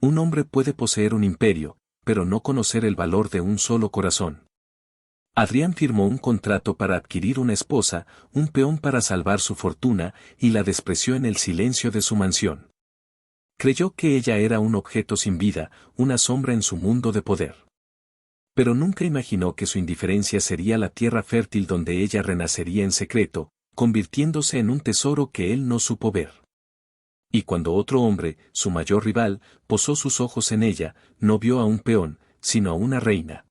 Un hombre puede poseer un imperio, pero no conocer el valor de un solo corazón. Adrián firmó un contrato para adquirir una esposa, un peón para salvar su fortuna, y la despreció en el silencio de su mansión. Creyó que ella era un objeto sin vida, una sombra en su mundo de poder. Pero nunca imaginó que su indiferencia sería la tierra fértil donde ella renacería en secreto, convirtiéndose en un tesoro que él no supo ver. Y cuando otro hombre, su mayor rival, posó sus ojos en ella, no vio a un peón, sino a una reina.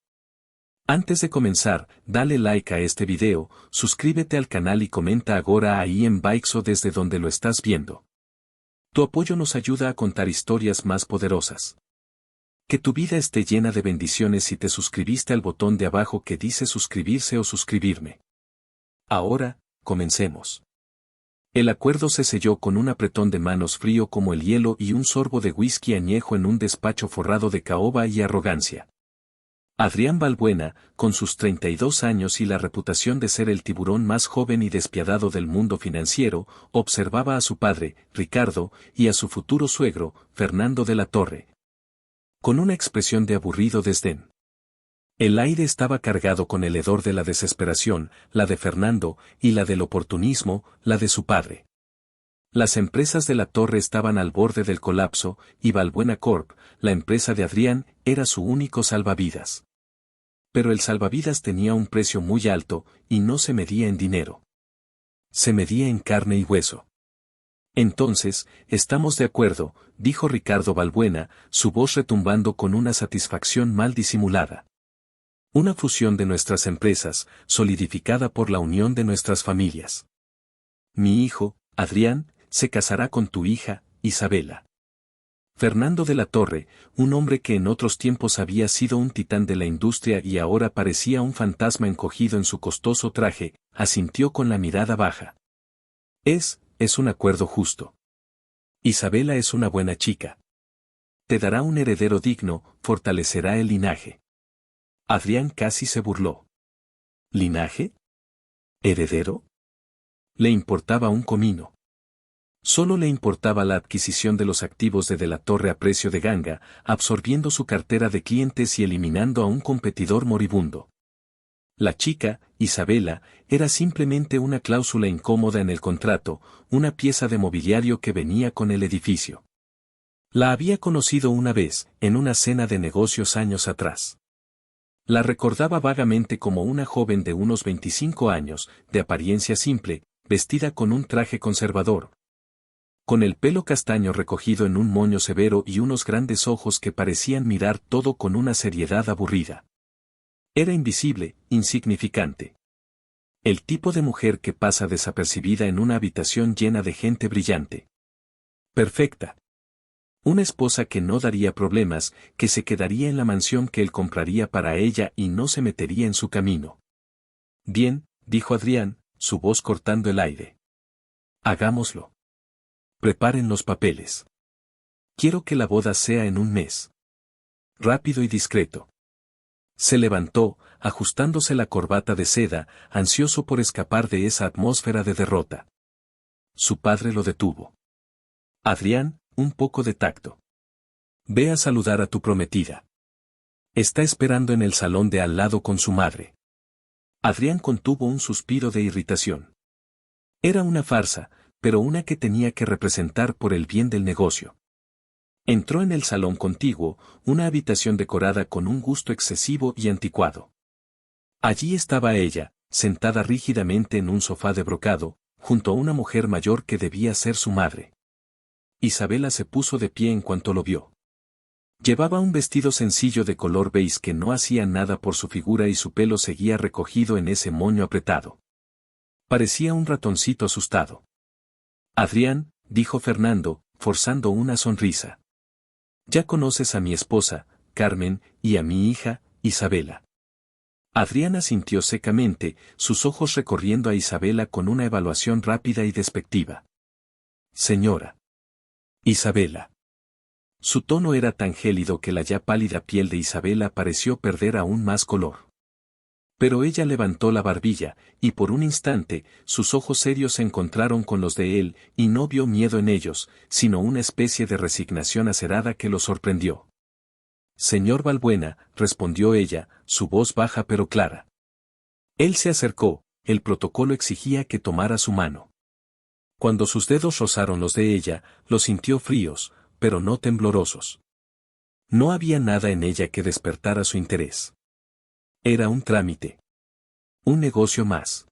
Antes de comenzar, dale like a este video, suscríbete al canal y comenta ahora ahí en Baixo desde donde lo estás viendo. Tu apoyo nos ayuda a contar historias más poderosas. Que tu vida esté llena de bendiciones si te suscribiste al botón de abajo que dice suscribirse o suscribirme. Ahora, comencemos. El acuerdo se selló con un apretón de manos frío como el hielo y un sorbo de whisky añejo en un despacho forrado de caoba y arrogancia. Adrián Balbuena, con sus 32 años y la reputación de ser el tiburón más joven y despiadado del mundo financiero, observaba a su padre, Ricardo, y a su futuro suegro, Fernando de la Torre, con una expresión de aburrido desdén. El aire estaba cargado con el hedor de la desesperación, la de Fernando, y la del oportunismo, la de su padre. Las empresas de la Torre estaban al borde del colapso, y Balbuena Corp., la empresa de Adrián, era su único salvavidas. Pero el salvavidas tenía un precio muy alto, y no se medía en dinero. Se medía en carne y hueso. Entonces, estamos de acuerdo, dijo Ricardo Balbuena, su voz retumbando con una satisfacción mal disimulada. Una fusión de nuestras empresas, solidificada por la unión de nuestras familias. Mi hijo, Adrián, se casará con tu hija, Isabela. Fernando de la Torre, un hombre que en otros tiempos había sido un titán de la industria y ahora parecía un fantasma encogido en su costoso traje, asintió con la mirada baja. Es un acuerdo justo. Isabela es una buena chica. Te dará un heredero digno, fortalecerá el linaje. Adrián casi se burló. ¿Linaje? ¿Heredero? Le importaba un comino. Solo le importaba la adquisición de los activos de la Torre a precio de ganga, absorbiendo su cartera de clientes y eliminando a un competidor moribundo. La chica, Isabela, era simplemente una cláusula incómoda en el contrato, una pieza de mobiliario que venía con el edificio. La había conocido una vez, en una cena de negocios años atrás. La recordaba vagamente como una joven de unos 25 años, de apariencia simple, vestida con un traje conservador, con el pelo castaño recogido en un moño severo y unos grandes ojos que parecían mirar todo con una seriedad aburrida. Era invisible, insignificante. El tipo de mujer que pasa desapercibida en una habitación llena de gente brillante. Perfecta. Una esposa que no daría problemas, que se quedaría en la mansión que él compraría para ella y no se metería en su camino. Bien, dijo Adrián, su voz cortando el aire. Hagámoslo. Preparen los papeles. Quiero que la boda sea en un mes. Rápido y discreto. Se levantó, ajustándose la corbata de seda, ansioso por escapar de esa atmósfera de derrota. Su padre lo detuvo. Adrián, un poco de tacto. Ve a saludar a tu prometida. Está esperando en el salón de al lado con su madre. Adrián contuvo un suspiro de irritación. Era una farsa, pero una que tenía que representar por el bien del negocio. Entró en el salón contiguo, una habitación decorada con un gusto excesivo y anticuado. Allí estaba ella, sentada rígidamente en un sofá de brocado, junto a una mujer mayor que debía ser su madre. Isabela se puso de pie en cuanto lo vio. Llevaba un vestido sencillo de color beige que no hacía nada por su figura y su pelo seguía recogido en ese moño apretado. Parecía un ratoncito asustado. Adrián, dijo Fernando, forzando una sonrisa. Ya conoces a mi esposa, Carmen, y a mi hija, Isabela. Adrián asintió secamente, sus ojos recorriendo a Isabela con una evaluación rápida y despectiva. Señora. Isabela. Su tono era tan gélido que la ya pálida piel de Isabela pareció perder aún más color. Pero ella levantó la barbilla, y por un instante, sus ojos serios se encontraron con los de él, y no vio miedo en ellos, sino una especie de resignación acerada que lo sorprendió. Señor Balbuena, respondió ella, su voz baja pero clara. Él se acercó, el protocolo exigía que tomara su mano. Cuando sus dedos rozaron los de ella, los sintió fríos, pero no temblorosos. No había nada en ella que despertara su interés. Era un trámite. Un negocio más.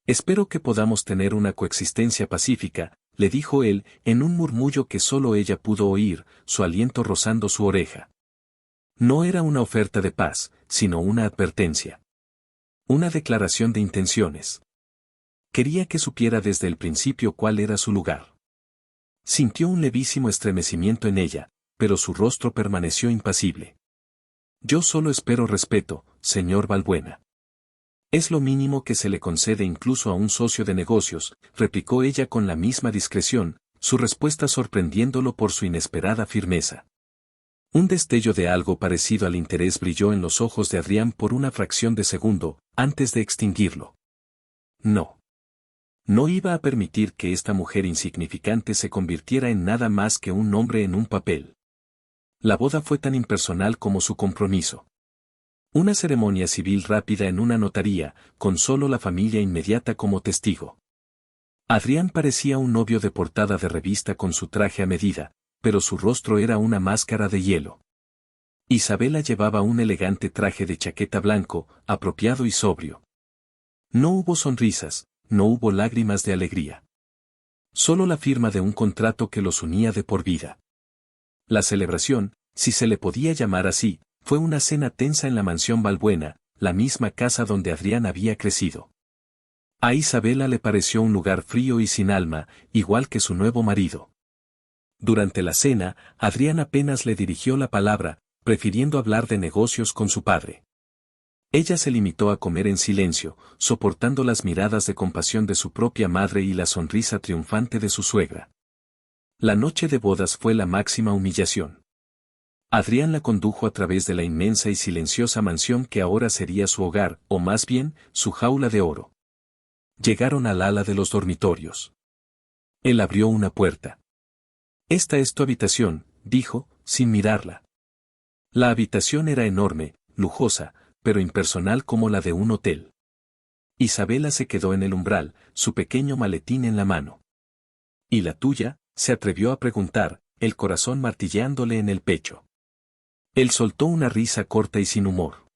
Espero que podamos tener una coexistencia pacífica, le dijo él, en un murmullo que solo ella pudo oír, su aliento rozando su oreja. No era una oferta de paz, sino una advertencia. Una declaración de intenciones. Quería que supiera desde el principio cuál era su lugar. Sintió un levísimo estremecimiento en ella, pero su rostro permaneció impasible. Yo solo espero respeto, señor Balbuena. Es lo mínimo que se le concede incluso a un socio de negocios, replicó ella con la misma discreción, su respuesta sorprendiéndolo por su inesperada firmeza. Un destello de algo parecido al interés brilló en los ojos de Adrián por una fracción de segundo, antes de extinguirlo. No. No iba a permitir que esta mujer insignificante se convirtiera en nada más que un nombre en un papel. La boda fue tan impersonal como su compromiso. Una ceremonia civil rápida en una notaría, con solo la familia inmediata como testigo. Adrián parecía un novio de portada de revista con su traje a medida, pero su rostro era una máscara de hielo. Isabela llevaba un elegante traje de chaqueta blanco, apropiado y sobrio. No hubo sonrisas, no hubo lágrimas de alegría. Solo la firma de un contrato que los unía de por vida. La celebración, si se le podía llamar así, fue una cena tensa en la mansión Balbuena, la misma casa donde Adrián había crecido. A Isabela le pareció un lugar frío y sin alma, igual que su nuevo marido. Durante la cena, Adrián apenas le dirigió la palabra, prefiriendo hablar de negocios con su padre. Ella se limitó a comer en silencio, soportando las miradas de compasión de su propia madre y la sonrisa triunfante de su suegra. La noche de bodas fue la máxima humillación. Adrián la condujo a través de la inmensa y silenciosa mansión que ahora sería su hogar, o más bien, su jaula de oro. Llegaron al ala de los dormitorios. Él abrió una puerta. «Esta es tu habitación», dijo, sin mirarla. La habitación era enorme, lujosa, pero impersonal como la de un hotel. Isabela se quedó en el umbral, su pequeño maletín en la mano. «¿Y la tuya?», se atrevió a preguntar, el corazón martilleándole en el pecho. Él soltó una risa corta y sin humor.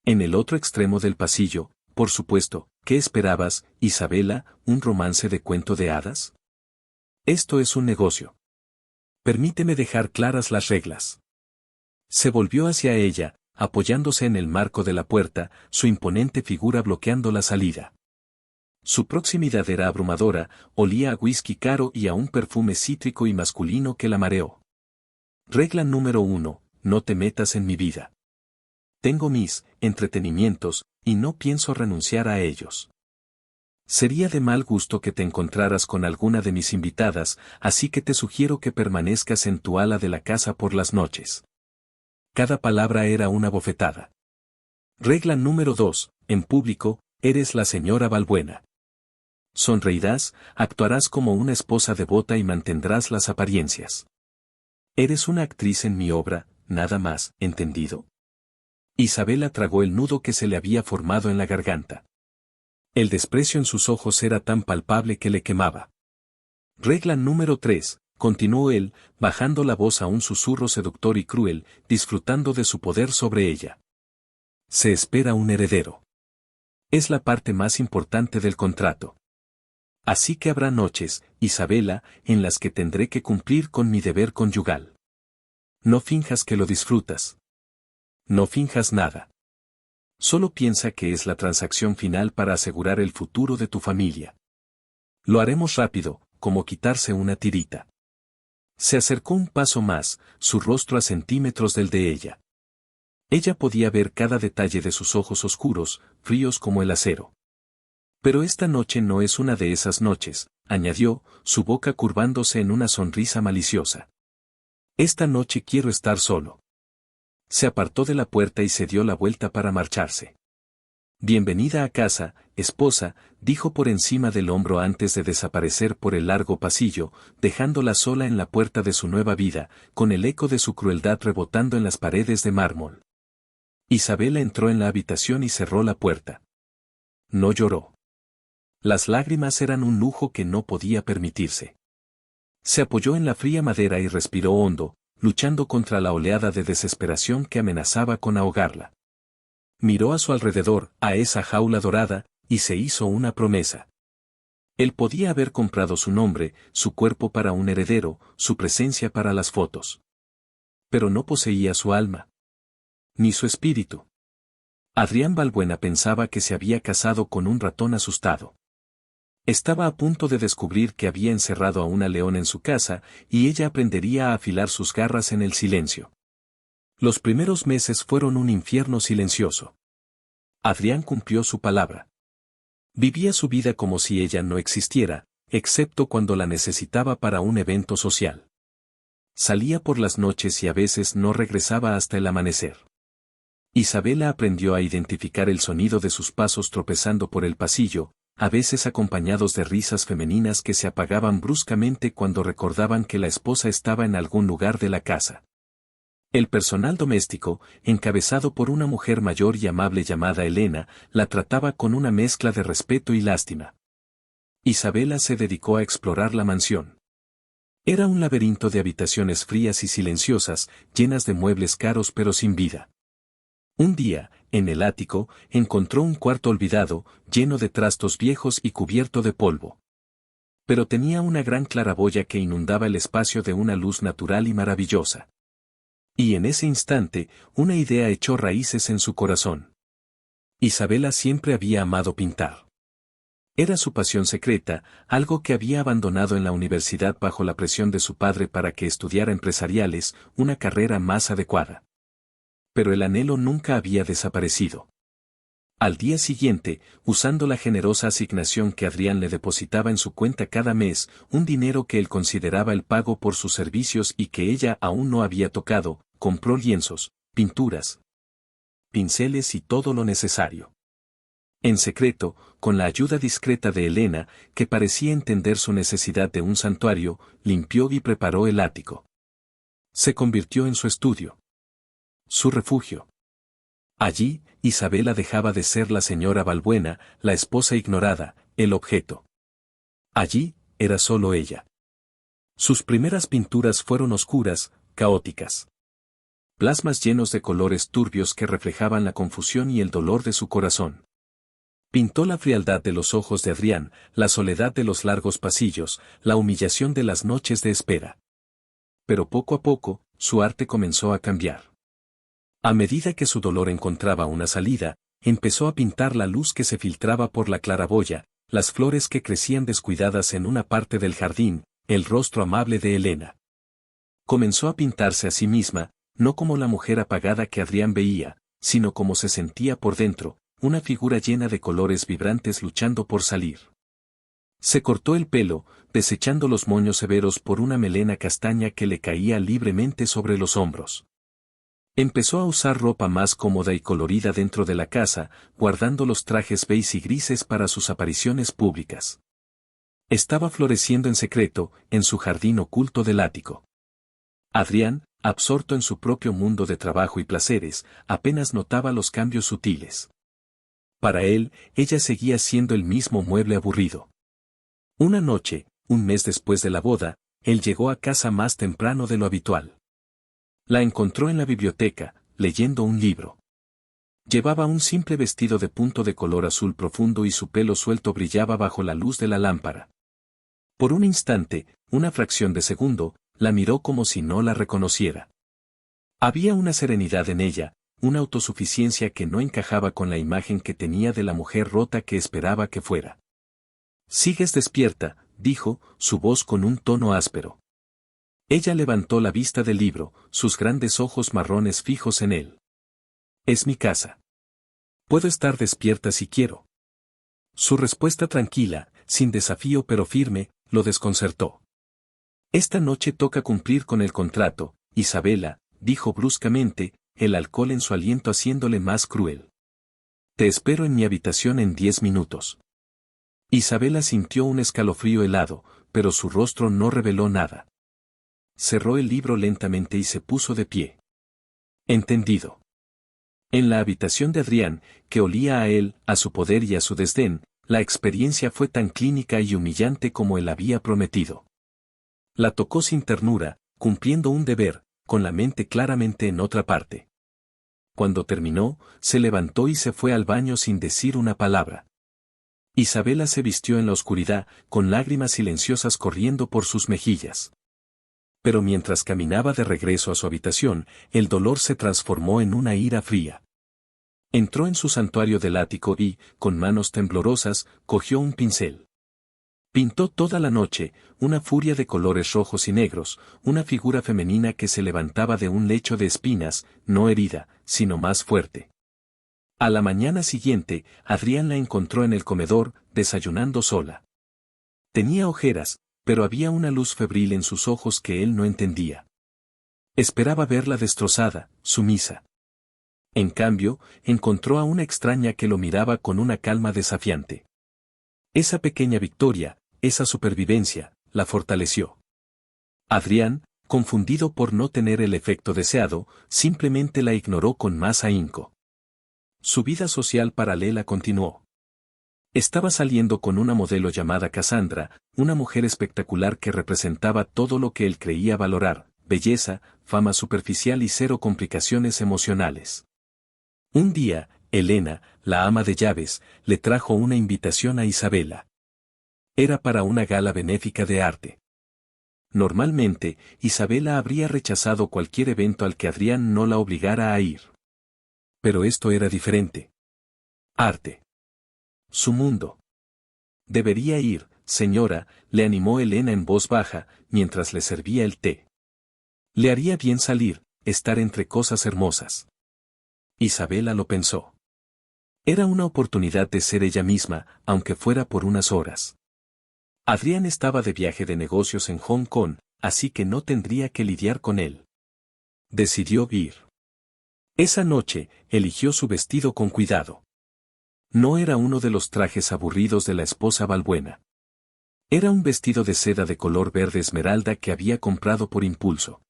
En el otro extremo del pasillo, por supuesto, ¿qué esperabas, Isabela, un romance de cuento de hadas? Esto es un negocio. Permíteme dejar claras las reglas. Se volvió hacia ella, apoyándose en el marco de la puerta, su imponente figura bloqueando la salida. Su proximidad era abrumadora, olía a whisky caro y a un perfume cítrico y masculino que la mareó. Regla número 1, no te metas en mi vida. Tengo mis entretenimientos, y no pienso renunciar a ellos. Sería de mal gusto que te encontraras con alguna de mis invitadas, así que te sugiero que permanezcas en tu ala de la casa por las noches. Cada palabra era una bofetada. Regla número 2, en público, eres la señora Balbuena. Sonreirás, actuarás como una esposa devota y mantendrás las apariencias. Eres una actriz en mi obra, nada más, ¿entendido? Isabela tragó el nudo que se le había formado en la garganta. El desprecio en sus ojos era tan palpable que le quemaba. Regla número 3, continuó él, bajando la voz a un susurro seductor y cruel, disfrutando de su poder sobre ella. Se espera un heredero. Es la parte más importante del contrato. Así que habrá noches, Isabela, en las que tendré que cumplir con mi deber conyugal. No finjas que lo disfrutas. No finjas nada. Solo piensa que es la transacción final para asegurar el futuro de tu familia. Lo haremos rápido, como quitarse una tirita. Se acercó un paso más, su rostro a centímetros del de ella. Ella podía ver cada detalle de sus ojos oscuros, fríos como el acero. Pero esta noche no es una de esas noches, añadió, su boca curvándose en una sonrisa maliciosa. Esta noche quiero estar solo. Se apartó de la puerta y se dio la vuelta para marcharse. Bienvenida a casa, esposa, dijo por encima del hombro antes de desaparecer por el largo pasillo, dejándola sola en la puerta de su nueva vida, con el eco de su crueldad rebotando en las paredes de mármol. Isabela entró en la habitación y cerró la puerta. No lloró. Las lágrimas eran un lujo que no podía permitirse. Se apoyó en la fría madera y respiró hondo, luchando contra la oleada de desesperación que amenazaba con ahogarla. Miró a su alrededor, a esa jaula dorada, y se hizo una promesa. Él podía haber comprado su nombre, su cuerpo para un heredero, su presencia para las fotos. Pero no poseía su alma. Ni su espíritu. Adrián Balbuena pensaba que se había casado con un ratón asustado. Estaba a punto de descubrir que había encerrado a una leona en su casa, y ella aprendería a afilar sus garras en el silencio. Los primeros meses fueron un infierno silencioso. Adrián cumplió su palabra. Vivía su vida como si ella no existiera, excepto cuando la necesitaba para un evento social. Salía por las noches y a veces no regresaba hasta el amanecer. Isabela aprendió a identificar el sonido de sus pasos tropezando por el pasillo, a veces acompañados de risas femeninas que se apagaban bruscamente cuando recordaban que la esposa estaba en algún lugar de la casa. El personal doméstico, encabezado por una mujer mayor y amable llamada Elena, la trataba con una mezcla de respeto y lástima. Isabela se dedicó a explorar la mansión. Era un laberinto de habitaciones frías y silenciosas, llenas de muebles caros pero sin vida. Un día, en el ático, encontró un cuarto olvidado, lleno de trastos viejos y cubierto de polvo. Pero tenía una gran claraboya que inundaba el espacio de una luz natural y maravillosa. Y en ese instante, una idea echó raíces en su corazón. Isabela siempre había amado pintar. Era su pasión secreta, algo que había abandonado en la universidad bajo la presión de su padre para que estudiara empresariales, una carrera más adecuada. Pero el anhelo nunca había desaparecido. Al día siguiente, usando la generosa asignación que Adrián le depositaba en su cuenta cada mes, un dinero que él consideraba el pago por sus servicios y que ella aún no había tocado, compró lienzos, pinturas, pinceles y todo lo necesario. En secreto, con la ayuda discreta de Elena, que parecía entender su necesidad de un santuario, limpió y preparó el ático. Se convirtió en su estudio. Su refugio. Allí, Isabela dejaba de ser la señora Balbuena, la esposa ignorada, el objeto. Allí, era solo ella. Sus primeras pinturas fueron oscuras, caóticas. Plasmas llenos de colores turbios que reflejaban la confusión y el dolor de su corazón. Pintó la frialdad de los ojos de Adrián, la soledad de los largos pasillos, la humillación de las noches de espera. Pero poco a poco, su arte comenzó a cambiar. A medida que su dolor encontraba una salida, empezó a pintar la luz que se filtraba por la claraboya, las flores que crecían descuidadas en una parte del jardín, el rostro amable de Elena. Comenzó a pintarse a sí misma, no como la mujer apagada que Adrián veía, sino como se sentía por dentro, una figura llena de colores vibrantes luchando por salir. Se cortó el pelo, desechando los moños severos por una melena castaña que le caía libremente sobre los hombros. Empezó a usar ropa más cómoda y colorida dentro de la casa, guardando los trajes beige y grises para sus apariciones públicas. Estaba floreciendo en secreto, en su jardín oculto del ático. Adrián, absorto en su propio mundo de trabajo y placeres, apenas notaba los cambios sutiles. Para él, ella seguía siendo el mismo mueble aburrido. Una noche, un mes después de la boda, él llegó a casa más temprano de lo habitual. La encontró en la biblioteca, leyendo un libro. Llevaba un simple vestido de punto de color azul profundo y su pelo suelto brillaba bajo la luz de la lámpara. Por un instante, una fracción de segundo, la miró como si no la reconociera. Había una serenidad en ella, una autosuficiencia que no encajaba con la imagen que tenía de la mujer rota que esperaba que fuera. «Sigues despierta», dijo, su voz con un tono áspero. Ella levantó la vista del libro, sus grandes ojos marrones fijos en él. «Es mi casa. Puedo estar despierta si quiero». Su respuesta tranquila, sin desafío pero firme, lo desconcertó. «Esta noche toca cumplir con el contrato, Isabela», dijo bruscamente, el alcohol en su aliento haciéndole más cruel. Te espero en mi habitación en 10 minutos. Isabela sintió un escalofrío helado, pero su rostro no reveló nada. Cerró el libro lentamente y se puso de pie. Entendido. En la habitación de Adrián, que olía a él, a su poder y a su desdén, la experiencia fue tan clínica y humillante como él había prometido. La tocó sin ternura, cumpliendo un deber, con la mente claramente en otra parte. Cuando terminó, se levantó y se fue al baño sin decir una palabra. Isabela se vistió en la oscuridad, con lágrimas silenciosas corriendo por sus mejillas. Pero mientras caminaba de regreso a su habitación, el dolor se transformó en una ira fría. Entró en su santuario del ático y, con manos temblorosas, cogió un pincel. Pintó toda la noche, una furia de colores rojos y negros, una figura femenina que se levantaba de un lecho de espinas, no herida, sino más fuerte. A la mañana siguiente, Adrián la encontró en el comedor, desayunando sola. Tenía ojeras, pero había una luz febril en sus ojos que él no entendía. Esperaba verla destrozada, sumisa. En cambio, encontró a una extraña que lo miraba con una calma desafiante. Esa pequeña victoria, esa supervivencia, la fortaleció. Adrián, confundido por no tener el efecto deseado, simplemente la ignoró con más ahínco. Su vida social paralela continuó. Estaba saliendo con una modelo llamada Cassandra, una mujer espectacular que representaba todo lo que él creía valorar: belleza, fama superficial y cero complicaciones emocionales. Un día, Elena, la ama de llaves, le trajo una invitación a Isabela. Era para una gala benéfica de arte. Normalmente, Isabela habría rechazado cualquier evento al que Adrián no la obligara a ir. Pero esto era diferente. Arte. Su mundo. Debería ir, señora, le animó Elena en voz baja, mientras le servía el té. Le haría bien salir, estar entre cosas hermosas. Isabela lo pensó. Era una oportunidad de ser ella misma, aunque fuera por unas horas. Adrián estaba de viaje de negocios en Hong Kong, así que no tendría que lidiar con él. Decidió ir. Esa noche, eligió su vestido con cuidado. No era uno de los trajes aburridos de la esposa Balbuena. Era un vestido de seda de color verde esmeralda que había comprado por impulso.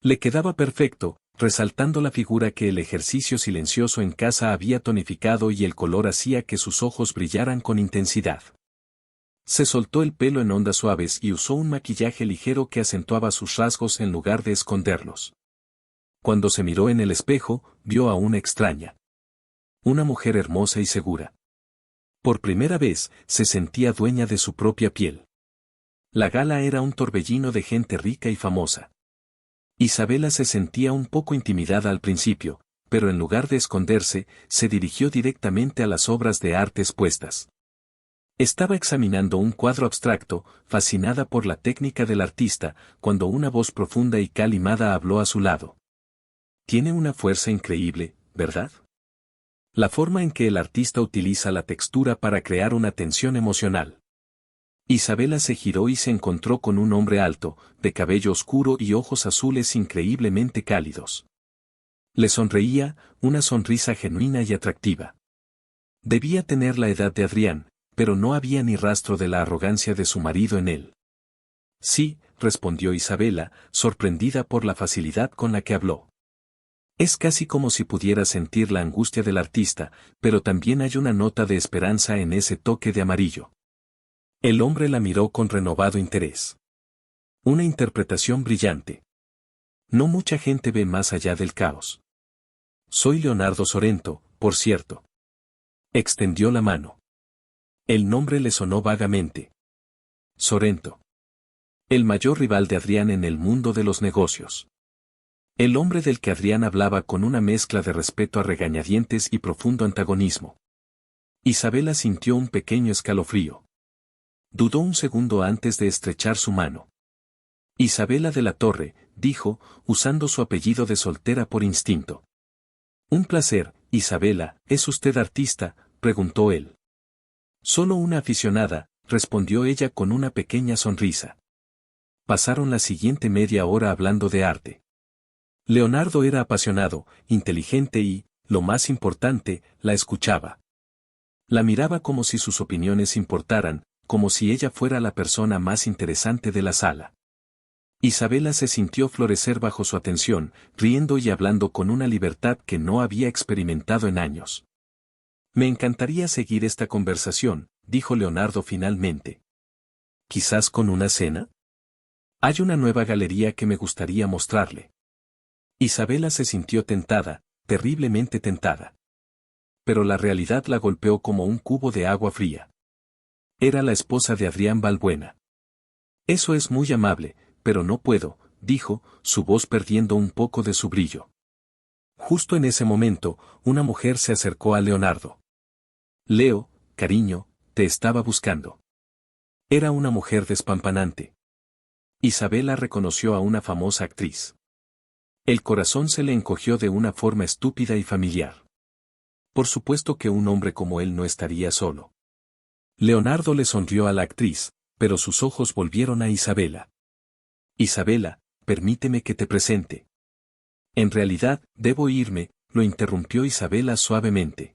Le quedaba perfecto, resaltando la figura que el ejercicio silencioso en casa había tonificado y el color hacía que sus ojos brillaran con intensidad. Se soltó el pelo en ondas suaves y usó un maquillaje ligero que acentuaba sus rasgos en lugar de esconderlos. Cuando se miró en el espejo, vio a una extraña. Una mujer hermosa y segura. Por primera vez, se sentía dueña de su propia piel. La gala era un torbellino de gente rica y famosa. Isabela se sentía un poco intimidada al principio, pero en lugar de esconderse, se dirigió directamente a las obras de arte expuestas. Estaba examinando un cuadro abstracto, fascinada por la técnica del artista, cuando una voz profunda y calmada habló a su lado. Tiene una fuerza increíble, ¿verdad? La forma en que el artista utiliza la textura para crear una tensión emocional. Isabela se giró y se encontró con un hombre alto, de cabello oscuro y ojos azules increíblemente cálidos. Le sonreía, una sonrisa genuina y atractiva. Debía tener la edad de Adrián, pero no había ni rastro de la arrogancia de su marido en él. Sí, respondió Isabela, sorprendida por la facilidad con la que habló. Es casi como si pudiera sentir la angustia del artista, pero también hay una nota de esperanza en ese toque de amarillo. El hombre la miró con renovado interés. Una interpretación brillante. No mucha gente ve más allá del caos. Soy Leonardo Sorrento, por cierto. Extendió la mano. El nombre le sonó vagamente. Sorrento. El mayor rival de Adrián en el mundo de los negocios. El hombre del que Adrián hablaba con una mezcla de respeto a regañadientes y profundo antagonismo. Isabela sintió un pequeño escalofrío. Dudó un segundo antes de estrechar su mano. Isabela de la Torre, dijo, usando su apellido de soltera por instinto. Un placer, Isabela, ¿es usted artista?, preguntó él. Solo una aficionada, respondió ella con una pequeña sonrisa. Pasaron la siguiente media hora hablando de arte. Leonardo era apasionado, inteligente y, lo más importante, la escuchaba. La miraba como si sus opiniones importaran, como si ella fuera la persona más interesante de la sala. Isabela se sintió florecer bajo su atención, riendo y hablando con una libertad que no había experimentado en años. Me encantaría seguir esta conversación, dijo Leonardo finalmente. ¿Quizás con una cena? Hay una nueva galería que me gustaría mostrarle. Isabela se sintió tentada, terriblemente tentada. Pero la realidad la golpeó como un cubo de agua fría. Era la esposa de Adrián Balbuena. Eso es muy amable, pero no puedo, dijo, su voz perdiendo un poco de su brillo. Justo en ese momento, una mujer se acercó a Leonardo. Leo, cariño, te estaba buscando. Era una mujer despampanante. Isabela reconoció a una famosa actriz. El corazón se le encogió de una forma estúpida y familiar. Por supuesto que un hombre como él no estaría solo. Leonardo le sonrió a la actriz, pero sus ojos volvieron a Isabela. Isabela, permíteme que te presente. En realidad, debo irme, lo interrumpió Isabela suavemente.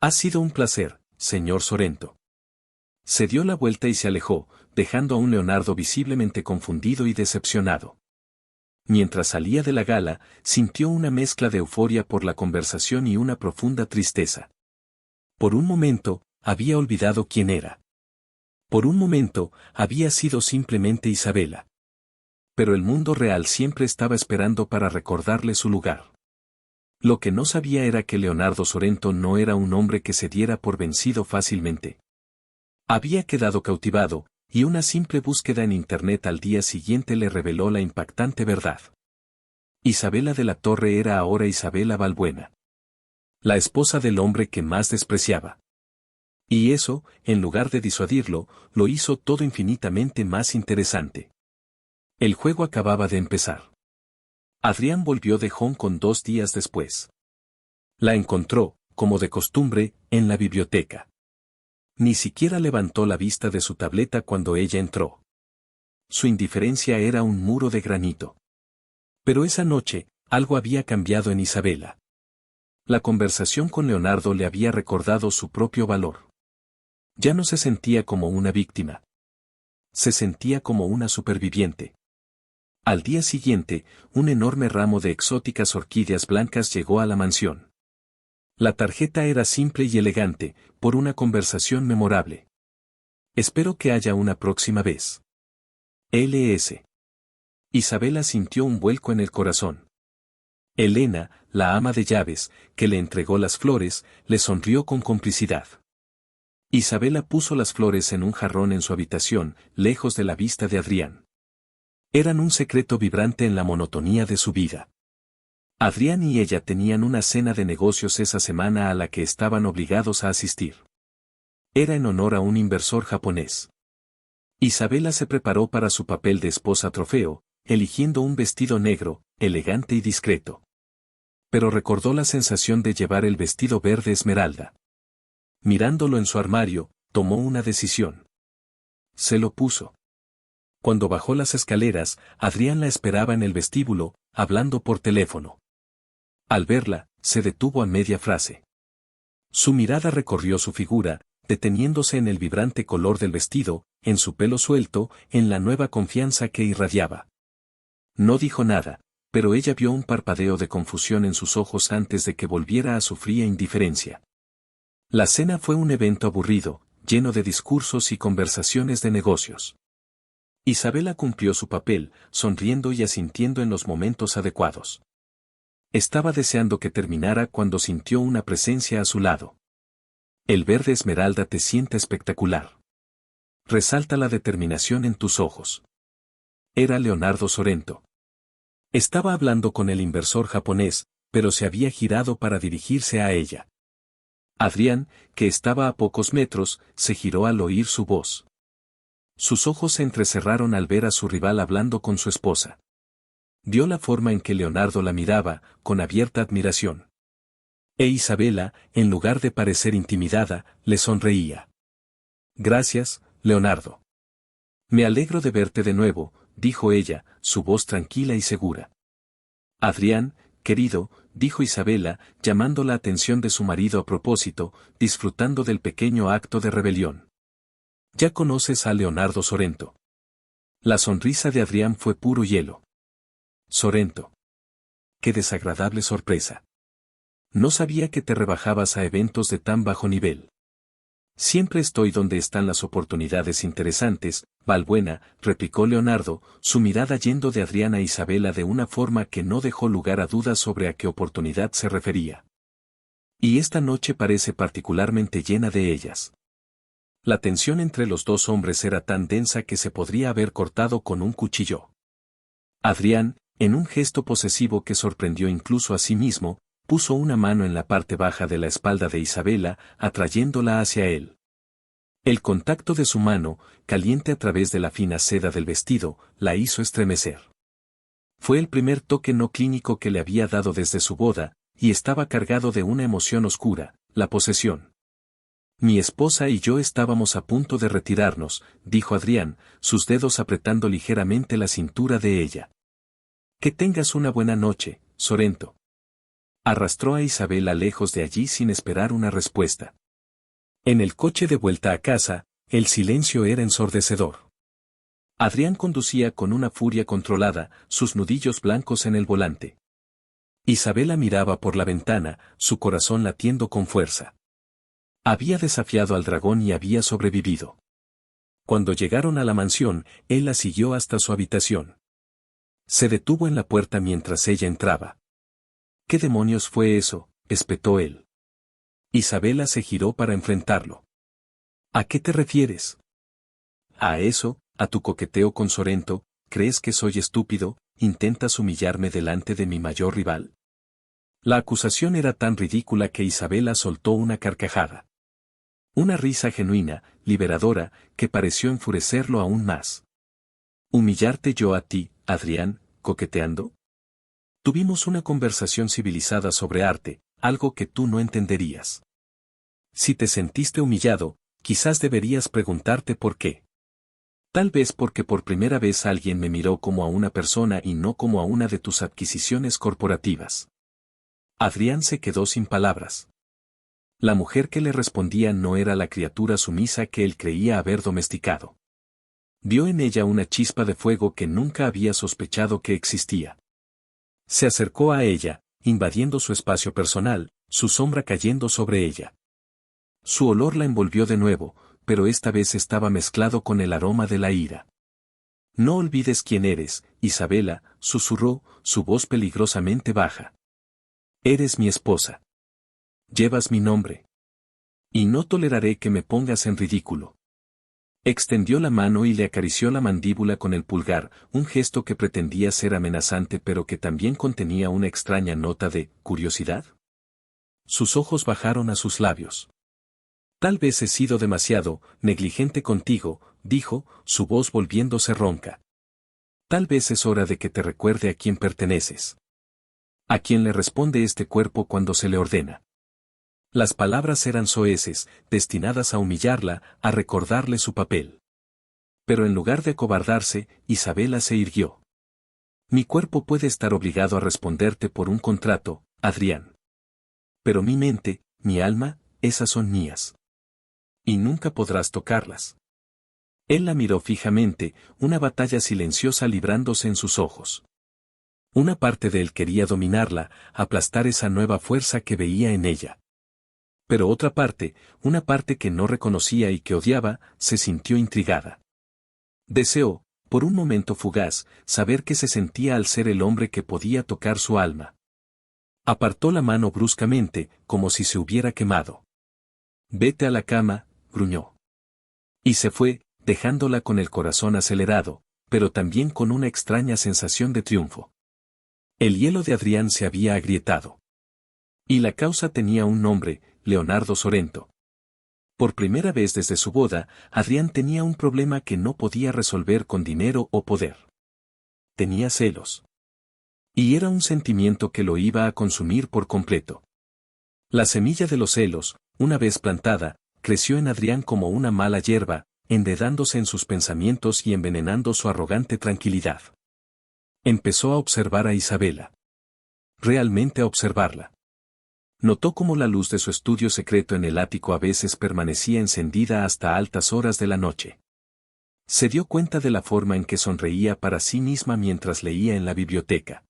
Ha sido un placer, señor Sorento. Se dio la vuelta y se alejó, dejando a un Leonardo visiblemente confundido y decepcionado. Mientras salía de la gala, sintió una mezcla de euforia por la conversación y una profunda tristeza. Por un momento, había olvidado quién era. Por un momento, había sido simplemente Isabela. Pero el mundo real siempre estaba esperando para recordarle su lugar. Lo que no sabía era que Leonardo Sorento no era un hombre que se diera por vencido fácilmente. Había quedado cautivado, y una simple búsqueda en Internet al día siguiente le reveló la impactante verdad. Isabela de la Torre era ahora Isabela Balbuena. La esposa del hombre que más despreciaba. Y eso, en lugar de disuadirlo, lo hizo todo infinitamente más interesante. El juego acababa de empezar. Adrián volvió de Hong Kong 2 días después. La encontró, como de costumbre, en la biblioteca. Ni siquiera levantó la vista de su tableta cuando ella entró. Su indiferencia era un muro de granito. Pero esa noche, algo había cambiado en Isabela. La conversación con Leonardo le había recordado su propio valor. Ya no se sentía como una víctima. Se sentía como una superviviente. Al día siguiente, un enorme ramo de exóticas orquídeas blancas llegó a la mansión. La tarjeta era simple y elegante, por una conversación memorable. Espero que haya una próxima vez. L.S. Isabela sintió un vuelco en el corazón. Elena, la ama de llaves, que le entregó las flores, le sonrió con complicidad. Isabela puso las flores en un jarrón en su habitación, lejos de la vista de Adrián. Eran un secreto vibrante en la monotonía de su vida. Adrián y ella tenían una cena de negocios esa semana a la que estaban obligados a asistir. Era en honor a un inversor japonés. Isabela se preparó para su papel de esposa trofeo, eligiendo un vestido negro, elegante y discreto. Pero recordó la sensación de llevar el vestido verde esmeralda. Mirándolo en su armario, tomó una decisión. Se lo puso. Cuando bajó las escaleras, Adrián la esperaba en el vestíbulo, hablando por teléfono. Al verla, se detuvo a media frase. Su mirada recorrió su figura, deteniéndose en el vibrante color del vestido, en su pelo suelto, en la nueva confianza que irradiaba. No dijo nada, pero ella vio un parpadeo de confusión en sus ojos antes de que volviera a su fría indiferencia. La cena fue un evento aburrido, lleno de discursos y conversaciones de negocios. Isabela cumplió su papel, sonriendo y asintiendo en los momentos adecuados. Estaba deseando que terminara cuando sintió una presencia a su lado. El verde esmeralda te sienta espectacular. Resalta la determinación en tus ojos. Era Leonardo Sorento. Estaba hablando con el inversor japonés, pero se había girado para dirigirse a ella. Adrián, que estaba a pocos metros, se giró al oír su voz. Sus ojos se entrecerraron al ver a su rival hablando con su esposa. Vio la forma en que Leonardo la miraba, con abierta admiración. E Isabela, en lugar de parecer intimidada, le sonreía. Gracias, Leonardo. Me alegro de verte de nuevo, dijo ella, su voz tranquila y segura. Adrián, querido, dijo Isabela, llamando la atención de su marido a propósito, disfrutando del pequeño acto de rebelión. Ya conoces a Leonardo Sorrento. La sonrisa de Adrián fue puro hielo. Sorrento. Qué desagradable sorpresa. No sabía que te rebajabas a eventos de tan bajo nivel. Siempre estoy donde están las oportunidades interesantes, Valbuena, replicó Leonardo, su mirada yendo de Adrián a Isabela de una forma que no dejó lugar a dudas sobre a qué oportunidad se refería. Y esta noche parece particularmente llena de ellas. La tensión entre los dos hombres era tan densa que se podría haber cortado con un cuchillo. Adrián, en un gesto posesivo que sorprendió incluso a sí mismo, puso una mano en la parte baja de la espalda de Isabela, atrayéndola hacia él. El contacto de su mano, caliente a través de la fina seda del vestido, la hizo estremecer. Fue el primer toque no clínico que le había dado desde su boda, y estaba cargado de una emoción oscura, la posesión. Mi esposa y yo estábamos a punto de retirarnos, dijo Adrián, sus dedos apretando ligeramente la cintura de ella. Que tengas una buena noche, Sorrento. Arrastró a Isabela lejos de allí sin esperar una respuesta. En el coche de vuelta a casa, el silencio era ensordecedor. Adrián conducía con una furia controlada, sus nudillos blancos en el volante. Isabela miraba por la ventana, su corazón latiendo con fuerza. Había desafiado al dragón y había sobrevivido. Cuando llegaron a la mansión, él la siguió hasta su habitación. Se detuvo en la puerta mientras ella entraba. ¿Qué demonios fue eso?, espetó él. Isabela se giró para enfrentarlo. ¿A qué te refieres? ¿A eso, a tu coqueteo con Sorrento? ¿Crees que soy estúpido? ¿Intentas humillarme delante de mi mayor rival? La acusación era tan ridícula que Isabela soltó una carcajada. Una risa genuina, liberadora, que pareció enfurecerlo aún más. ¿Humillarte yo a ti, Adrián, coqueteando? Tuvimos una conversación civilizada sobre arte, algo que tú no entenderías. Si te sentiste humillado, quizás deberías preguntarte por qué. Tal vez porque por primera vez alguien me miró como a una persona y no como a una de tus adquisiciones corporativas. Adrián se quedó sin palabras. La mujer que le respondía no era la criatura sumisa que él creía haber domesticado. Vio en ella una chispa de fuego que nunca había sospechado que existía. Se acercó a ella, invadiendo su espacio personal, su sombra cayendo sobre ella. Su olor la envolvió de nuevo, pero esta vez estaba mezclado con el aroma de la ira. No olvides quién eres, Isabela, susurró, su voz peligrosamente baja. Eres mi esposa. Llevas mi nombre. Y no toleraré que me pongas en ridículo. Extendió la mano y le acarició la mandíbula con el pulgar, un gesto que pretendía ser amenazante pero que también contenía una extraña nota de curiosidad. Sus ojos bajaron a sus labios. Tal vez he sido demasiado negligente contigo, dijo, su voz volviéndose ronca. Tal vez es hora de que te recuerde a quién perteneces. ¿A quién le responde este cuerpo cuando se le ordena? Las palabras eran soeces, destinadas a humillarla, a recordarle su papel. Pero en lugar de acobardarse, Isabela se irguió. Mi cuerpo puede estar obligado a responderte por un contrato, Adrián. Pero mi mente, mi alma, esas son mías. Y nunca podrás tocarlas. Él la miró fijamente, una batalla silenciosa librándose en sus ojos. Una parte de él quería dominarla, aplastar esa nueva fuerza que veía en ella. Pero otra parte, una parte que no reconocía y que odiaba, se sintió intrigada. Deseó, por un momento fugaz, saber qué se sentía al ser el hombre que podía tocar su alma. Apartó la mano bruscamente, como si se hubiera quemado. Vete a la cama, gruñó. Y se fue, dejándola con el corazón acelerado, pero también con una extraña sensación de triunfo. El hielo de Adrián se había agrietado. Y la causa tenía un nombre, Leonardo Sorrento. Por primera vez desde su boda, Adrián tenía un problema que no podía resolver con dinero o poder. Tenía celos. Y era un sentimiento que lo iba a consumir por completo. La semilla de los celos, una vez plantada, creció en Adrián como una mala hierba, enredándose en sus pensamientos y envenenando su arrogante tranquilidad. Empezó a observar a Isabela. realmente a observarla. Notó cómo la luz de su estudio secreto en el ático a veces permanecía encendida hasta altas horas de la noche. Se dio cuenta de la forma en que sonreía para sí misma mientras leía en la biblioteca.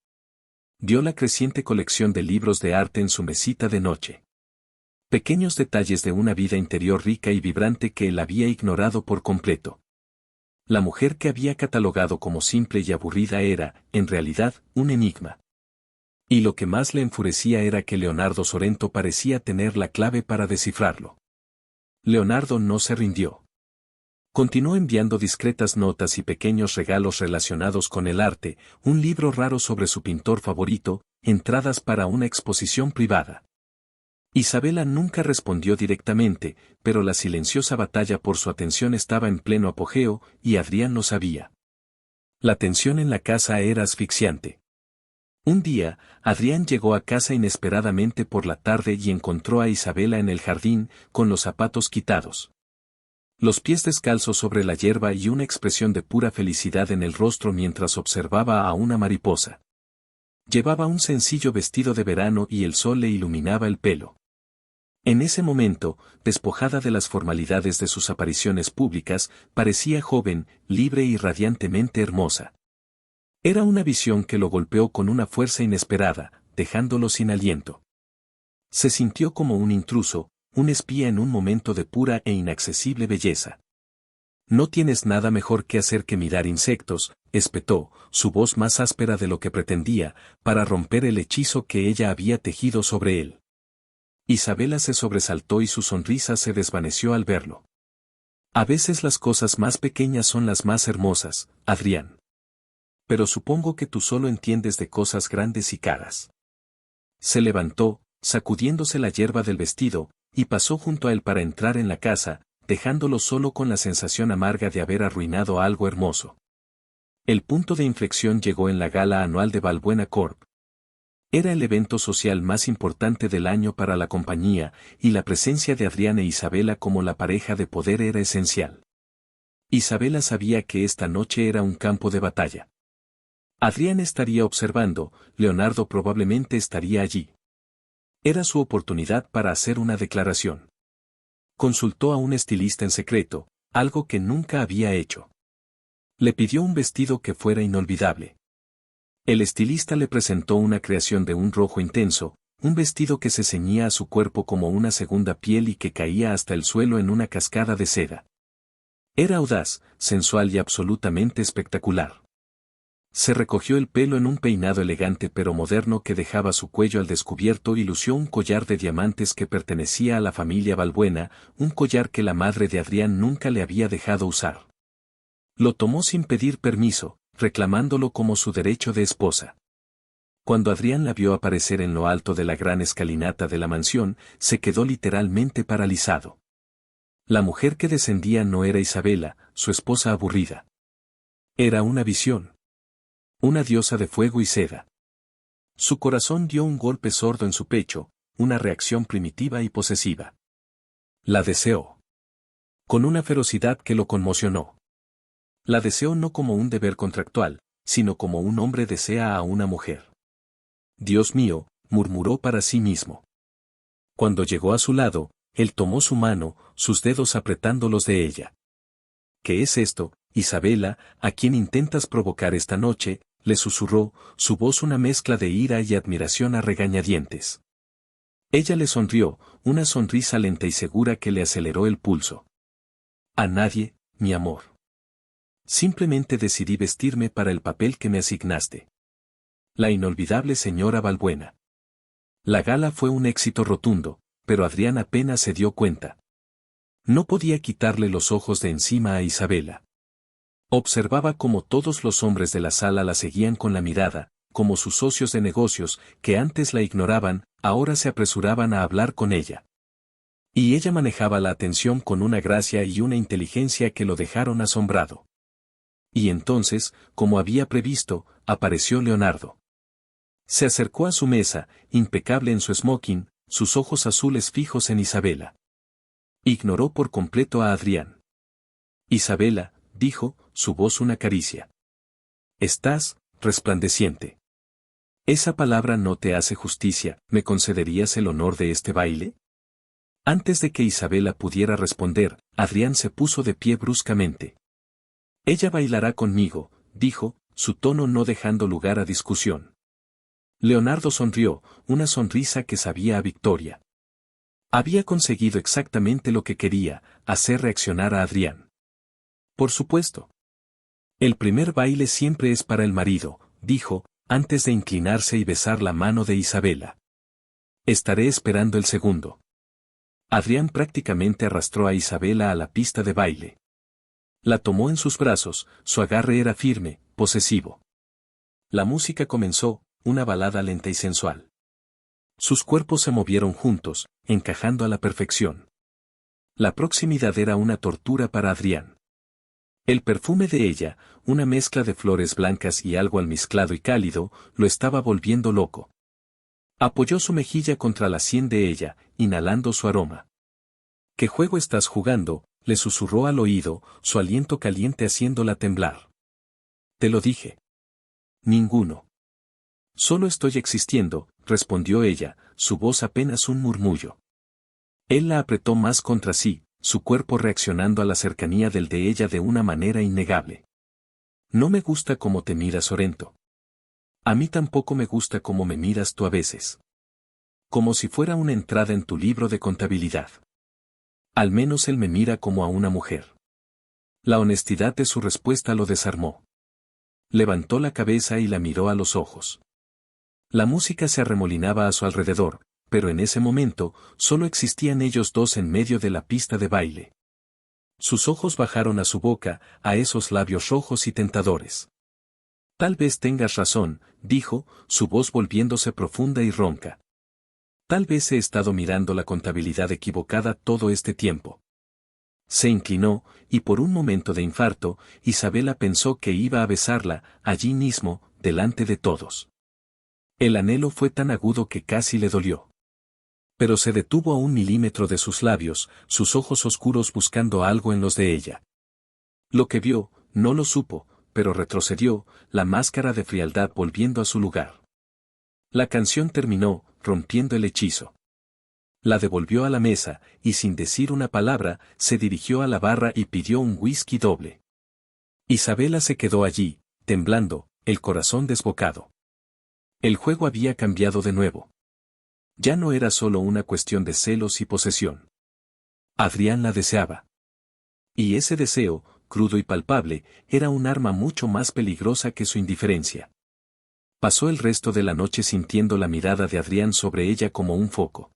Vio la creciente colección de libros de arte en su mesita de noche. Pequeños detalles de una vida interior rica y vibrante que él había ignorado por completo. La mujer que había catalogado como simple y aburrida era, en realidad, un enigma. Y lo que más le enfurecía era que Leonardo Sorrento parecía tener la clave para descifrarlo. Leonardo no se rindió. Continuó enviando discretas notas y pequeños regalos relacionados con el arte, un libro raro sobre su pintor favorito, entradas para una exposición privada. Isabela nunca respondió directamente, pero la silenciosa batalla por su atención estaba en pleno apogeo, y Adrián lo sabía. La tensión en la casa era asfixiante. Un día, Adrián llegó a casa inesperadamente por la tarde y encontró a Isabela en el jardín, con los zapatos quitados. Los pies descalzos sobre la hierba y una expresión de pura felicidad en el rostro mientras observaba a una mariposa. Llevaba un sencillo vestido de verano y el sol le iluminaba el pelo. En ese momento, despojada de las formalidades de sus apariciones públicas, parecía joven, libre y radiantemente hermosa. Era una visión que lo golpeó con una fuerza inesperada, dejándolo sin aliento. Se sintió como un intruso, un espía en un momento de pura e inaccesible belleza. «No tienes nada mejor que hacer que mirar insectos», espetó, su voz más áspera de lo que pretendía, para romper el hechizo que ella había tejido sobre él. Isabela se sobresaltó y su sonrisa se desvaneció al verlo. «A veces las cosas más pequeñas son las más hermosas, Adrián. Pero supongo que tú solo entiendes de cosas grandes y caras». Se levantó, sacudiéndose la hierba del vestido, y pasó junto a él para entrar en la casa, dejándolo solo con la sensación amarga de haber arruinado algo hermoso. El punto de inflexión llegó en la gala anual de Balbuena Corp. Era el evento social más importante del año para la compañía, y la presencia de Adrián e Isabela como la pareja de poder era esencial. Isabela sabía que esta noche era un campo de batalla. Adrián estaría observando, Leonardo probablemente estaría allí. Era su oportunidad para hacer una declaración. Consultó a un estilista en secreto, algo que nunca había hecho. Le pidió un vestido que fuera inolvidable. El estilista le presentó una creación de un rojo intenso, un vestido que se ceñía a su cuerpo como una segunda piel y que caía hasta el suelo en una cascada de seda. Era audaz, sensual y absolutamente espectacular. Se recogió el pelo en un peinado elegante pero moderno que dejaba su cuello al descubierto y lució un collar de diamantes que pertenecía a la familia Balbuena, un collar que la madre de Adrián nunca le había dejado usar. Lo tomó sin pedir permiso, reclamándolo como su derecho de esposa. Cuando Adrián la vio aparecer en lo alto de la gran escalinata de la mansión, se quedó literalmente paralizado. La mujer que descendía no era Isabela, su esposa aburrida. Era una visión. Una diosa de fuego y seda. Su corazón dio un golpe sordo en su pecho, una reacción primitiva y posesiva. La deseó. Con una ferocidad que lo conmocionó. La deseó no como un deber contractual, sino como un hombre desea a una mujer. «Dios mío», murmuró para sí mismo. Cuando llegó a su lado, él tomó su mano, sus dedos apretándolos de ella. «¿Qué es esto, Isabela, a quien intentas provocar esta noche?», le susurró, su voz una mezcla de ira y admiración a regañadientes. Ella le sonrió, una sonrisa lenta y segura que le aceleró el pulso. «A nadie, mi amor. Simplemente decidí vestirme para el papel que me asignaste». La inolvidable señora Balbuena. La gala fue un éxito rotundo, pero Adrián apenas se dio cuenta. No podía quitarle los ojos de encima a Isabela. Observaba cómo todos los hombres de la sala la seguían con la mirada, como sus socios de negocios, que antes la ignoraban, ahora se apresuraban a hablar con ella. Y ella manejaba la atención con una gracia y una inteligencia que lo dejaron asombrado. Y entonces, como había previsto, apareció Leonardo. Se acercó a su mesa, impecable en su smoking, sus ojos azules fijos en Isabela. Ignoró por completo a Adrián. «Isabela», dijo, su voz una caricia. «Estás resplandeciente. Esa palabra no te hace justicia, ¿me concederías el honor de este baile? Antes de que Isabela pudiera responder, Adrián se puso de pie bruscamente. Ella bailará conmigo, dijo, su tono no dejando lugar a discusión. Leonardo sonrió, una sonrisa que sabía a victoria. Había conseguido exactamente lo que quería, hacer reaccionar a Adrián. Por supuesto. El primer baile siempre es para el marido, dijo, antes de inclinarse y besar la mano de Isabela. Estaré esperando el segundo. Adrián prácticamente arrastró a Isabela a la pista de baile. La tomó en sus brazos, su agarre era firme, posesivo. La música comenzó, una balada lenta y sensual. Sus cuerpos se movieron juntos, encajando a la perfección. La proximidad era una tortura para Adrián. El perfume de ella, una mezcla de flores blancas y algo almizclado y cálido, lo estaba volviendo loco. Apoyó su mejilla contra la sien de ella, inhalando su aroma. ¿Qué juego estás jugando?, le susurró al oído, su aliento caliente haciéndola temblar. Te lo dije. Ninguno. Solo estoy existiendo, respondió ella, su voz apenas un murmullo. Él la apretó más contra sí, su cuerpo reaccionando a la cercanía del de ella de una manera innegable. No me gusta cómo te miras, Sorrento. A mí tampoco me gusta cómo me miras tú a veces. Como si fuera una entrada en tu libro de contabilidad. Al menos él me mira como a una mujer. La honestidad de su respuesta lo desarmó. Levantó la cabeza y la miró a los ojos. La música se arremolinaba a su alrededor, pero en ese momento, solo existían ellos dos en medio de la pista de baile. Sus ojos bajaron a su boca, a esos labios rojos y tentadores. Tal vez tengas razón, dijo, su voz volviéndose profunda y ronca. Tal vez he estado mirando la contabilidad equivocada todo este tiempo. Se inclinó, y por un momento de infarto, Isabela pensó que iba a besarla, allí mismo, delante de todos. El anhelo fue tan agudo que casi le dolió. Pero se detuvo a 1 milímetro de sus labios, sus ojos oscuros buscando algo en los de ella. Lo que vio, no lo supo, pero retrocedió, la máscara de frialdad volviendo a su lugar. La canción terminó, rompiendo el hechizo. La devolvió a la mesa, y sin decir una palabra, se dirigió a la barra y pidió un whisky doble. Isabela se quedó allí, temblando, el corazón desbocado. El juego había cambiado de nuevo. Ya no era solo una cuestión de celos y posesión. Adrián la deseaba. Y ese deseo, crudo y palpable, era un arma mucho más peligrosa que su indiferencia. Pasó el resto de la noche sintiendo la mirada de Adrián sobre ella como un foco.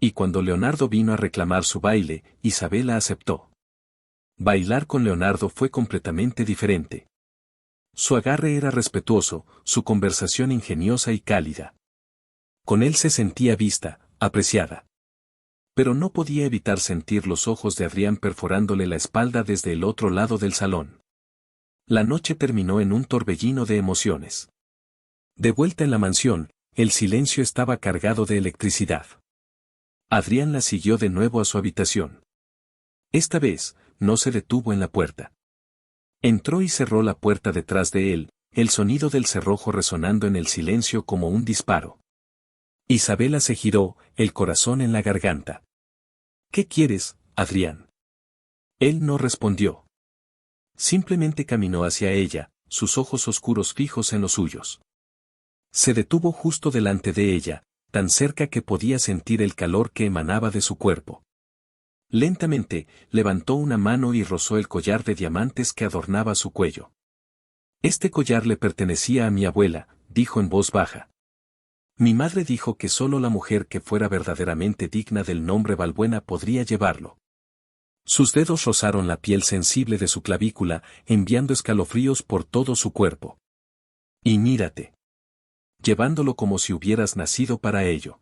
Y cuando Leonardo vino a reclamar su baile, Isabela aceptó. Bailar con Leonardo fue completamente diferente. Su agarre era respetuoso, su conversación ingeniosa y cálida. Con él se sentía vista, apreciada. Pero no podía evitar sentir los ojos de Adrián perforándole la espalda desde el otro lado del salón. La noche terminó en un torbellino de emociones. De vuelta en la mansión, el silencio estaba cargado de electricidad. Adrián la siguió de nuevo a su habitación. Esta vez, no se detuvo en la puerta. Entró y cerró la puerta detrás de él, el sonido del cerrojo resonando en el silencio como un disparo. Isabela se giró, el corazón en la garganta. ¿Qué quieres, Adrián? Él no respondió. Simplemente caminó hacia ella, sus ojos oscuros fijos en los suyos. Se detuvo justo delante de ella, tan cerca que podía sentir el calor que emanaba de su cuerpo. Lentamente, levantó una mano y rozó el collar de diamantes que adornaba su cuello. Este collar le pertenecía a mi abuela, dijo en voz baja. Mi madre dijo que solo la mujer que fuera verdaderamente digna del nombre Valbuena podría llevarlo. Sus dedos rozaron la piel sensible de su clavícula, enviando escalofríos por todo su cuerpo. Y mírate. Llevándolo como si hubieras nacido para ello.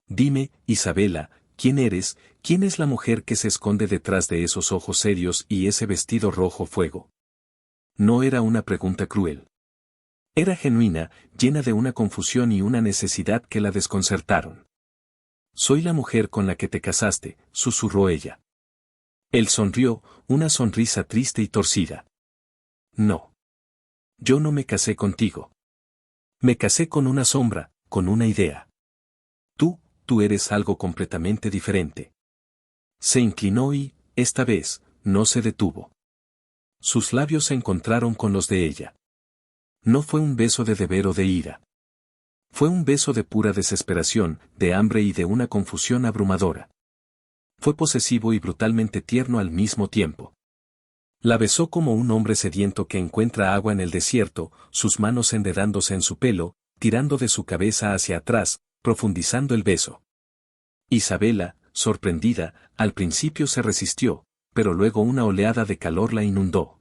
Dime, Isabela, ¿quién eres? ¿Quién es la mujer que se esconde detrás de esos ojos serios y ese vestido rojo fuego? No era una pregunta cruel. Era genuina, llena de una confusión y una necesidad que la desconcertaron. Soy la mujer con la que te casaste, susurró ella. Él sonrió, una sonrisa triste y torcida. No. Yo no me casé contigo. Me casé con una sombra, con una idea. Tú eres algo completamente diferente. Se inclinó y, esta vez, no se detuvo. Sus labios se encontraron con los de ella. No fue un beso de deber o de ira. Fue un beso de pura desesperación, de hambre y de una confusión abrumadora. Fue posesivo y brutalmente tierno al mismo tiempo. La besó como un hombre sediento que encuentra agua en el desierto, sus manos enredándose en su pelo, tirando de su cabeza hacia atrás, profundizando el beso. Isabela, sorprendida, al principio se resistió, pero luego una oleada de calor la inundó.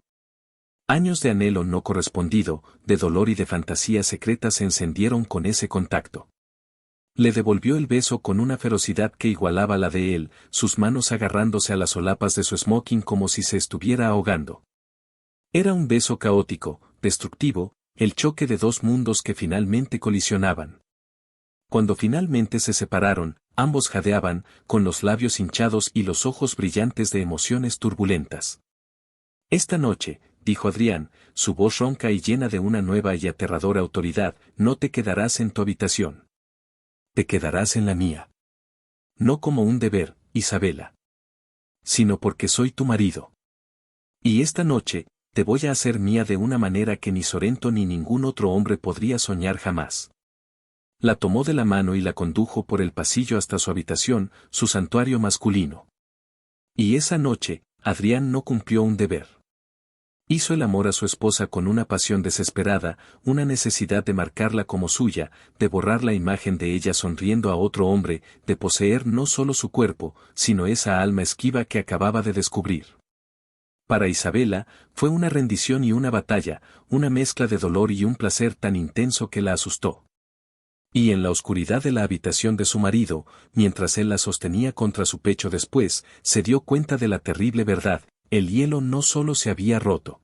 Años de anhelo no correspondido, de dolor y de fantasía secreta se encendieron con ese contacto. Le devolvió el beso con una ferocidad que igualaba la de él, sus manos agarrándose a las solapas de su smoking como si se estuviera ahogando. Era un beso caótico, destructivo, el choque de dos mundos que finalmente colisionaban. Cuando finalmente se separaron, ambos jadeaban, con los labios hinchados y los ojos brillantes de emociones turbulentas. Esta noche, dijo Adrián, su voz ronca y llena de una nueva y aterradora autoridad, no te quedarás en tu habitación. Te quedarás en la mía. No como un deber, Isabela. Sino porque soy tu marido. Y esta noche, te voy a hacer mía de una manera que ni Sorrento ni ningún otro hombre podría soñar jamás. La tomó de la mano y la condujo por el pasillo hasta su habitación, su santuario masculino. Y esa noche, Adrián no cumplió un deber. Hizo el amor a su esposa con una pasión desesperada, una necesidad de marcarla como suya, de borrar la imagen de ella sonriendo a otro hombre, de poseer no solo su cuerpo, sino esa alma esquiva que acababa de descubrir. Para Isabela, fue una rendición y una batalla, una mezcla de dolor y un placer tan intenso que la asustó. Y en la oscuridad de la habitación de su marido, mientras él la sostenía contra su pecho después, se dio cuenta de la terrible verdad. El hielo no solo se había roto.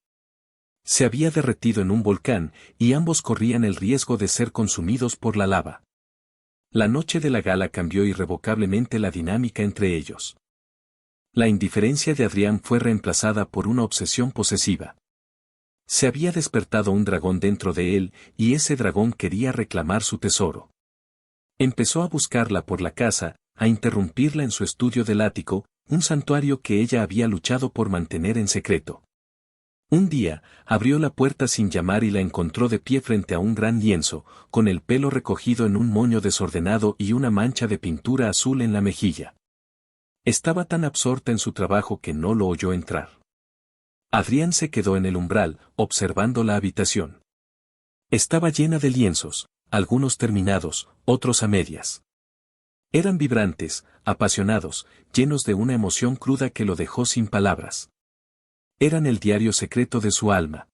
Se había derretido en un volcán, y ambos corrían el riesgo de ser consumidos por la lava. La noche de la gala cambió irrevocablemente la dinámica entre ellos. La indiferencia de Adrián fue reemplazada por una obsesión posesiva. Se había despertado un dragón dentro de él, y ese dragón quería reclamar su tesoro. Empezó a buscarla por la casa, a interrumpirla en su estudio del ático, un santuario que ella había luchado por mantener en secreto. Un día, abrió la puerta sin llamar y la encontró de pie frente a un gran lienzo, con el pelo recogido en un moño desordenado y una mancha de pintura azul en la mejilla. Estaba tan absorta en su trabajo que no lo oyó entrar. Adrián se quedó en el umbral, observando la habitación. Estaba llena de lienzos, algunos terminados, otros a medias. Eran vibrantes, apasionados, llenos de una emoción cruda que lo dejó sin palabras. Eran el diario secreto de su alma.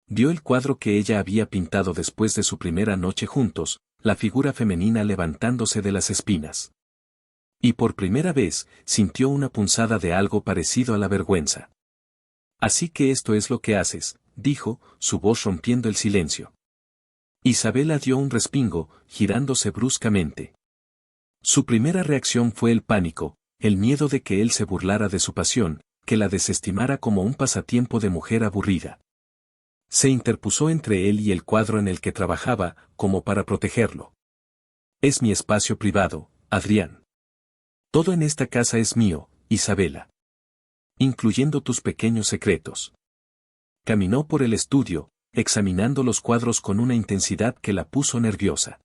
Vio el cuadro que ella había pintado después de su primera noche juntos, la figura femenina levantándose de las espinas. Y por primera vez, sintió una punzada de algo parecido a la vergüenza. Así que esto es lo que haces, dijo, su voz rompiendo el silencio. Isabela dio un respingo, girándose bruscamente. Su primera reacción fue el pánico, el miedo de que él se burlara de su pasión, que la desestimara como un pasatiempo de mujer aburrida. Se interpuso entre él y el cuadro en el que trabajaba, como para protegerlo. Es mi espacio privado, Adrián. Todo en esta casa es mío, Isabela. Incluyendo tus pequeños secretos. Caminó por el estudio, examinando los cuadros con una intensidad que la puso nerviosa.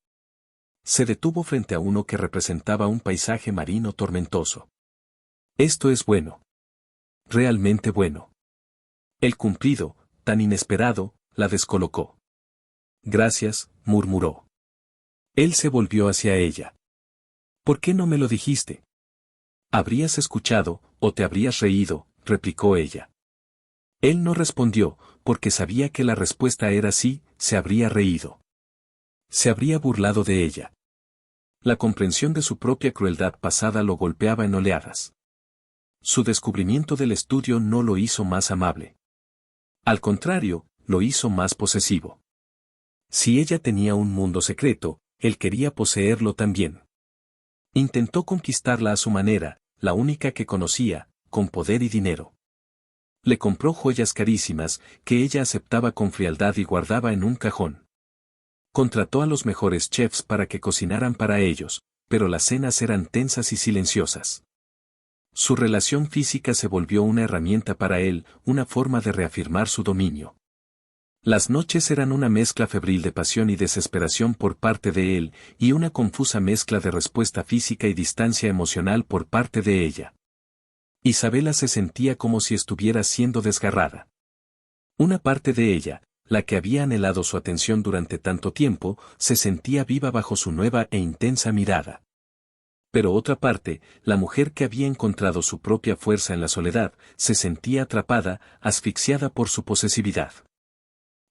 Se detuvo frente a uno que representaba un paisaje marino tormentoso. Esto es bueno. Realmente bueno. El cumplido, tan inesperado, la descolocó. Gracias, murmuró. Él se volvió hacia ella. ¿Por qué no me lo dijiste? Habrías escuchado, o te habrías reído, replicó ella. Él no respondió, porque sabía que la respuesta era sí, se habría reído. Se habría burlado de ella. La comprensión de su propia crueldad pasada lo golpeaba en oleadas. Su descubrimiento del estudio no lo hizo más amable. Al contrario, lo hizo más posesivo. Si ella tenía un mundo secreto, él quería poseerlo también. Intentó conquistarla a su manera, la única que conocía, con poder y dinero. Le compró joyas carísimas, que ella aceptaba con frialdad y guardaba en un cajón. Contrató a los mejores chefs para que cocinaran para ellos, pero las cenas eran tensas y silenciosas. Su relación física se volvió una herramienta para él, una forma de reafirmar su dominio. Las noches eran una mezcla febril de pasión y desesperación por parte de él, y una confusa mezcla de respuesta física y distancia emocional por parte de ella. Isabela se sentía como si estuviera siendo desgarrada. Una parte de ella, la que había anhelado su atención durante tanto tiempo, se sentía viva bajo su nueva e intensa mirada. Pero otra parte, la mujer que había encontrado su propia fuerza en la soledad, se sentía atrapada, asfixiada por su posesividad.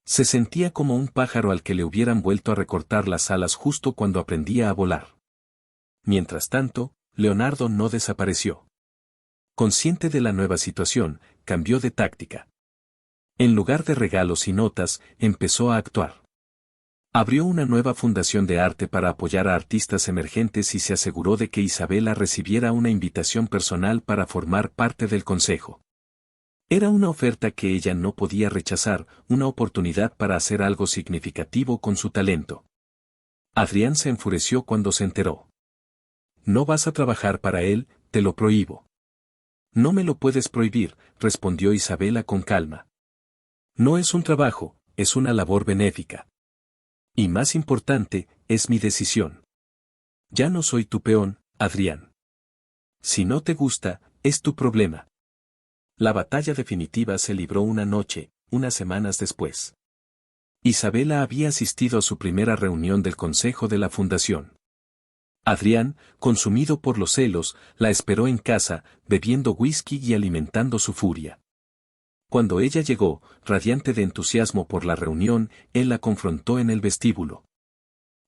Se sentía como un pájaro al que le hubieran vuelto a recortar las alas justo cuando aprendía a volar. Mientras tanto, Leonardo no desapareció. Consciente de la nueva situación, cambió de táctica. En lugar de regalos y notas, empezó a actuar. Abrió una nueva fundación de arte para apoyar a artistas emergentes y se aseguró de que Isabela recibiera una invitación personal para formar parte del consejo. Era una oferta que ella no podía rechazar, una oportunidad para hacer algo significativo con su talento. Adrián se enfureció cuando se enteró. No vas a trabajar para él, te lo prohíbo. No me lo puedes prohibir, respondió Isabela con calma. No es un trabajo, es una labor benéfica. Y más importante, es mi decisión. Ya no soy tu peón, Adrián. Si no te gusta, es tu problema. La batalla definitiva se libró una noche, unas semanas después. Isabela había asistido a su primera reunión del consejo de la fundación. Adrián, consumido por los celos, la esperó en casa, bebiendo whisky y alimentando su furia. Cuando ella llegó, radiante de entusiasmo por la reunión, él la confrontó en el vestíbulo.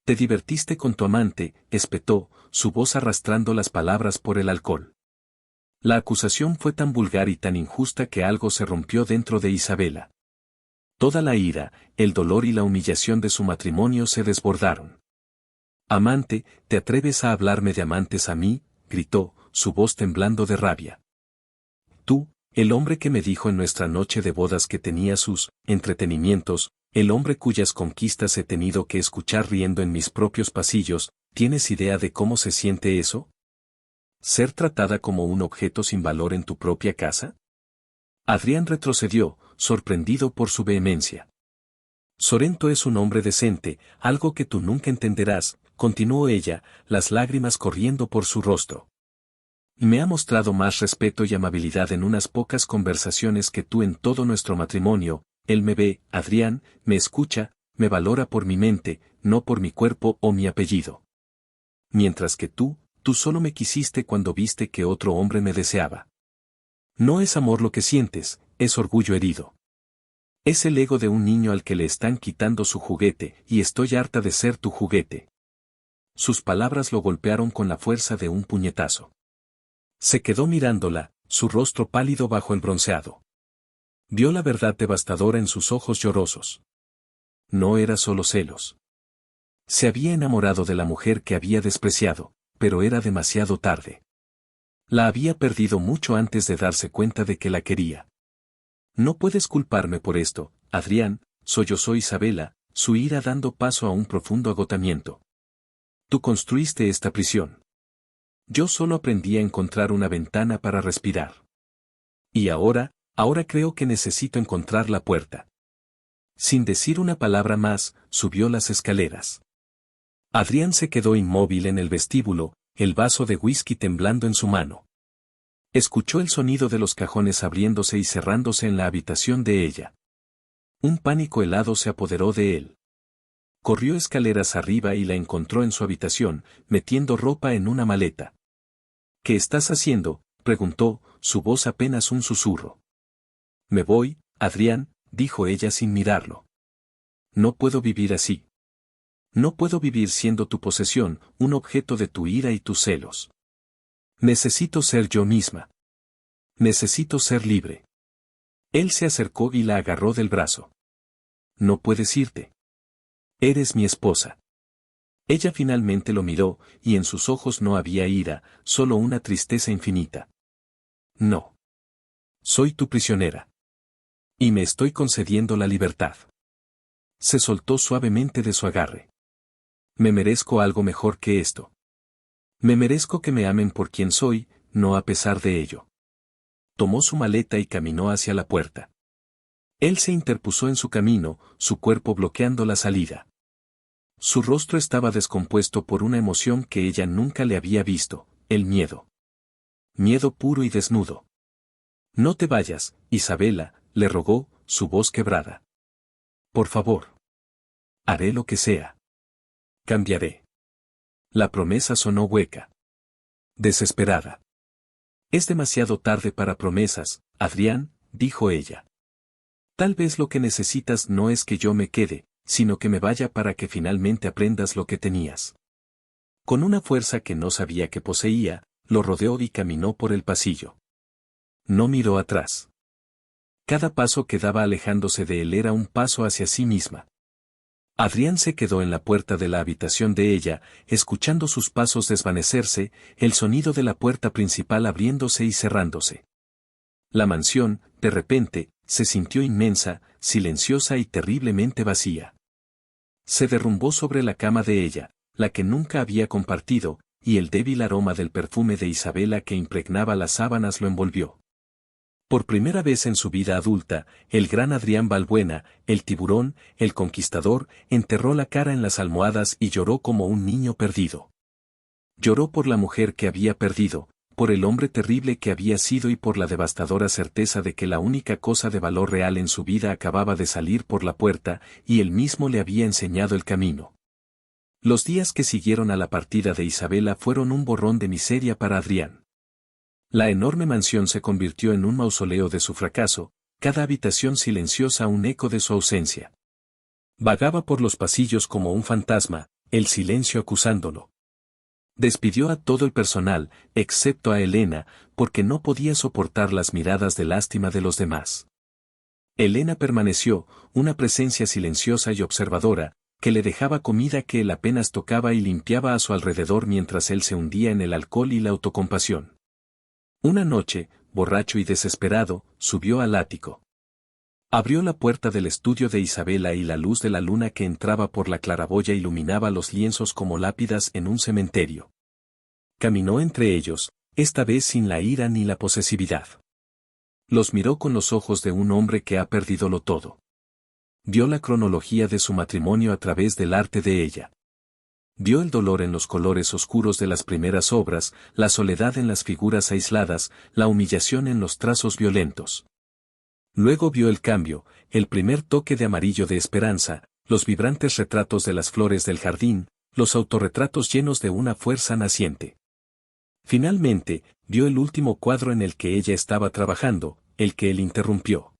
«Te divertiste con tu amante», espetó, su voz arrastrando las palabras por el alcohol. La acusación fue tan vulgar y tan injusta que algo se rompió dentro de Isabela. Toda la ira, el dolor y la humillación de su matrimonio se desbordaron. «Amante, ¿te atreves a hablarme de amantes a mí?», gritó, su voz temblando de rabia. «Tú, el hombre que me dijo en nuestra noche de bodas que tenía sus entretenimientos, el hombre cuyas conquistas he tenido que escuchar riendo en mis propios pasillos, ¿tienes idea de cómo se siente eso? ¿Ser tratada como un objeto sin valor en tu propia casa?». Adrián retrocedió, sorprendido por su vehemencia. «Sorento es un hombre decente, algo que tú nunca entenderás», continuó ella, las lágrimas corriendo por su rostro. «Me ha mostrado más respeto y amabilidad en unas pocas conversaciones que tú en todo nuestro matrimonio. Él me ve, Adrián, me escucha, me valora por mi mente, no por mi cuerpo o mi apellido. Mientras que tú solo me quisiste cuando viste que otro hombre me deseaba. No es amor lo que sientes, es orgullo herido. Es el ego de un niño al que le están quitando su juguete, y estoy harta de ser tu juguete». Sus palabras lo golpearon con la fuerza de un puñetazo. Se quedó mirándola, su rostro pálido bajo el bronceado. Vio la verdad devastadora en sus ojos llorosos. No era solo celos. Se había enamorado de la mujer que había despreciado, pero era demasiado tarde. La había perdido mucho antes de darse cuenta de que la quería. «No puedes culparme por esto, Adrián», sollozó Isabela, su ira dando paso a un profundo agotamiento. «Tú construiste esta prisión. Yo solo aprendí a encontrar una ventana para respirar. Y ahora creo que necesito encontrar la puerta». Sin decir una palabra más, subió las escaleras. Adrián se quedó inmóvil en el vestíbulo, el vaso de whisky temblando en su mano. Escuchó el sonido de los cajones abriéndose y cerrándose en la habitación de ella. Un pánico helado se apoderó de él. Corrió escaleras arriba y la encontró en su habitación, metiendo ropa en una maleta. «¿Qué estás haciendo?», preguntó, su voz apenas un susurro. «Me voy, Adrián», dijo ella sin mirarlo. «No puedo vivir así. No puedo vivir siendo tu posesión, un objeto de tu ira y tus celos. Necesito ser yo misma. Necesito ser libre». Él se acercó y la agarró del brazo. «No puedes irte. Eres mi esposa». Ella finalmente lo miró, y en sus ojos no había ira, solo una tristeza infinita. «No. Soy tu prisionera. Y me estoy concediendo la libertad». Se soltó suavemente de su agarre. Me merezco algo mejor que esto. Me merezco que me amen por quien soy, no a pesar de ello. Tomó su maleta y caminó hacia la puerta. Él se interpuso en su camino, su cuerpo bloqueando la salida. Su rostro estaba descompuesto por una emoción que ella nunca le había visto, el miedo. Miedo puro y desnudo. No te vayas, Isabela, le rogó, su voz quebrada. Por favor. Haré lo que sea. Cambiaré. La promesa sonó hueca. Desesperada. Es demasiado tarde para promesas, Adrián, dijo ella. Tal vez lo que necesitas no es que yo me quede, sino que me vaya para que finalmente aprendas lo que tenías. Con una fuerza que no sabía que poseía, lo rodeó y caminó por el pasillo. No miró atrás. Cada paso que daba alejándose de él era un paso hacia sí misma. Adrián se quedó en la puerta de la habitación de ella, escuchando sus pasos desvanecerse, el sonido de la puerta principal abriéndose y cerrándose. La mansión, de repente, se sintió inmensa, silenciosa y terriblemente vacía. Se derrumbó sobre la cama de ella, la que nunca había compartido, y el débil aroma del perfume de Isabela que impregnaba las sábanas lo envolvió. Por primera vez en su vida adulta, el gran Adrián Balbuena, el tiburón, el conquistador, enterró la cara en las almohadas y lloró como un niño perdido. Lloró por la mujer que había perdido, por el hombre terrible que había sido y por la devastadora certeza de que la única cosa de valor real en su vida acababa de salir por la puerta, y él mismo le había enseñado el camino. Los días que siguieron a la partida de Isabela fueron un borrón de miseria para Adrián. La enorme mansión se convirtió en un mausoleo de su fracaso, cada habitación silenciosa un eco de su ausencia. Vagaba por los pasillos como un fantasma, el silencio acusándolo. Despidió a todo el personal, excepto a Elena, porque no podía soportar las miradas de lástima de los demás. Elena permaneció, una presencia silenciosa y observadora, que le dejaba comida que él apenas tocaba y limpiaba a su alrededor mientras él se hundía en el alcohol y la autocompasión. Una noche, borracho y desesperado, subió al ático. Abrió la puerta del estudio de Isabela y la luz de la luna que entraba por la claraboya iluminaba los lienzos como lápidas en un cementerio. Caminó entre ellos, esta vez sin la ira ni la posesividad. Los miró con los ojos de un hombre que ha perdidolo todo. Vio la cronología de su matrimonio a través del arte de ella. Vio el dolor en los colores oscuros de las primeras obras, la soledad en las figuras aisladas, la humillación en los trazos violentos. Luego vio el cambio, el primer toque de amarillo de esperanza, los vibrantes retratos de las flores del jardín, los autorretratos llenos de una fuerza naciente. Finalmente, vio el último cuadro en el que ella estaba trabajando, el que él interrumpió.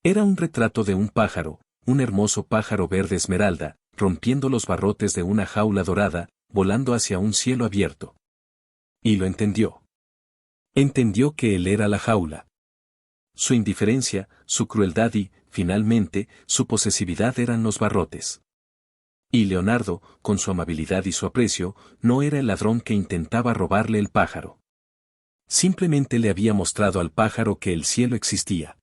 Era un retrato de un pájaro, un hermoso pájaro verde esmeralda, rompiendo los barrotes de una jaula dorada, volando hacia un cielo abierto. Y lo entendió. Entendió que él era la jaula. Su indiferencia, su crueldad y, finalmente, su posesividad eran los barrotes. Y Leonardo, con su amabilidad y su aprecio, no era el ladrón que intentaba robarle el pájaro. Simplemente le había mostrado al pájaro que el cielo existía.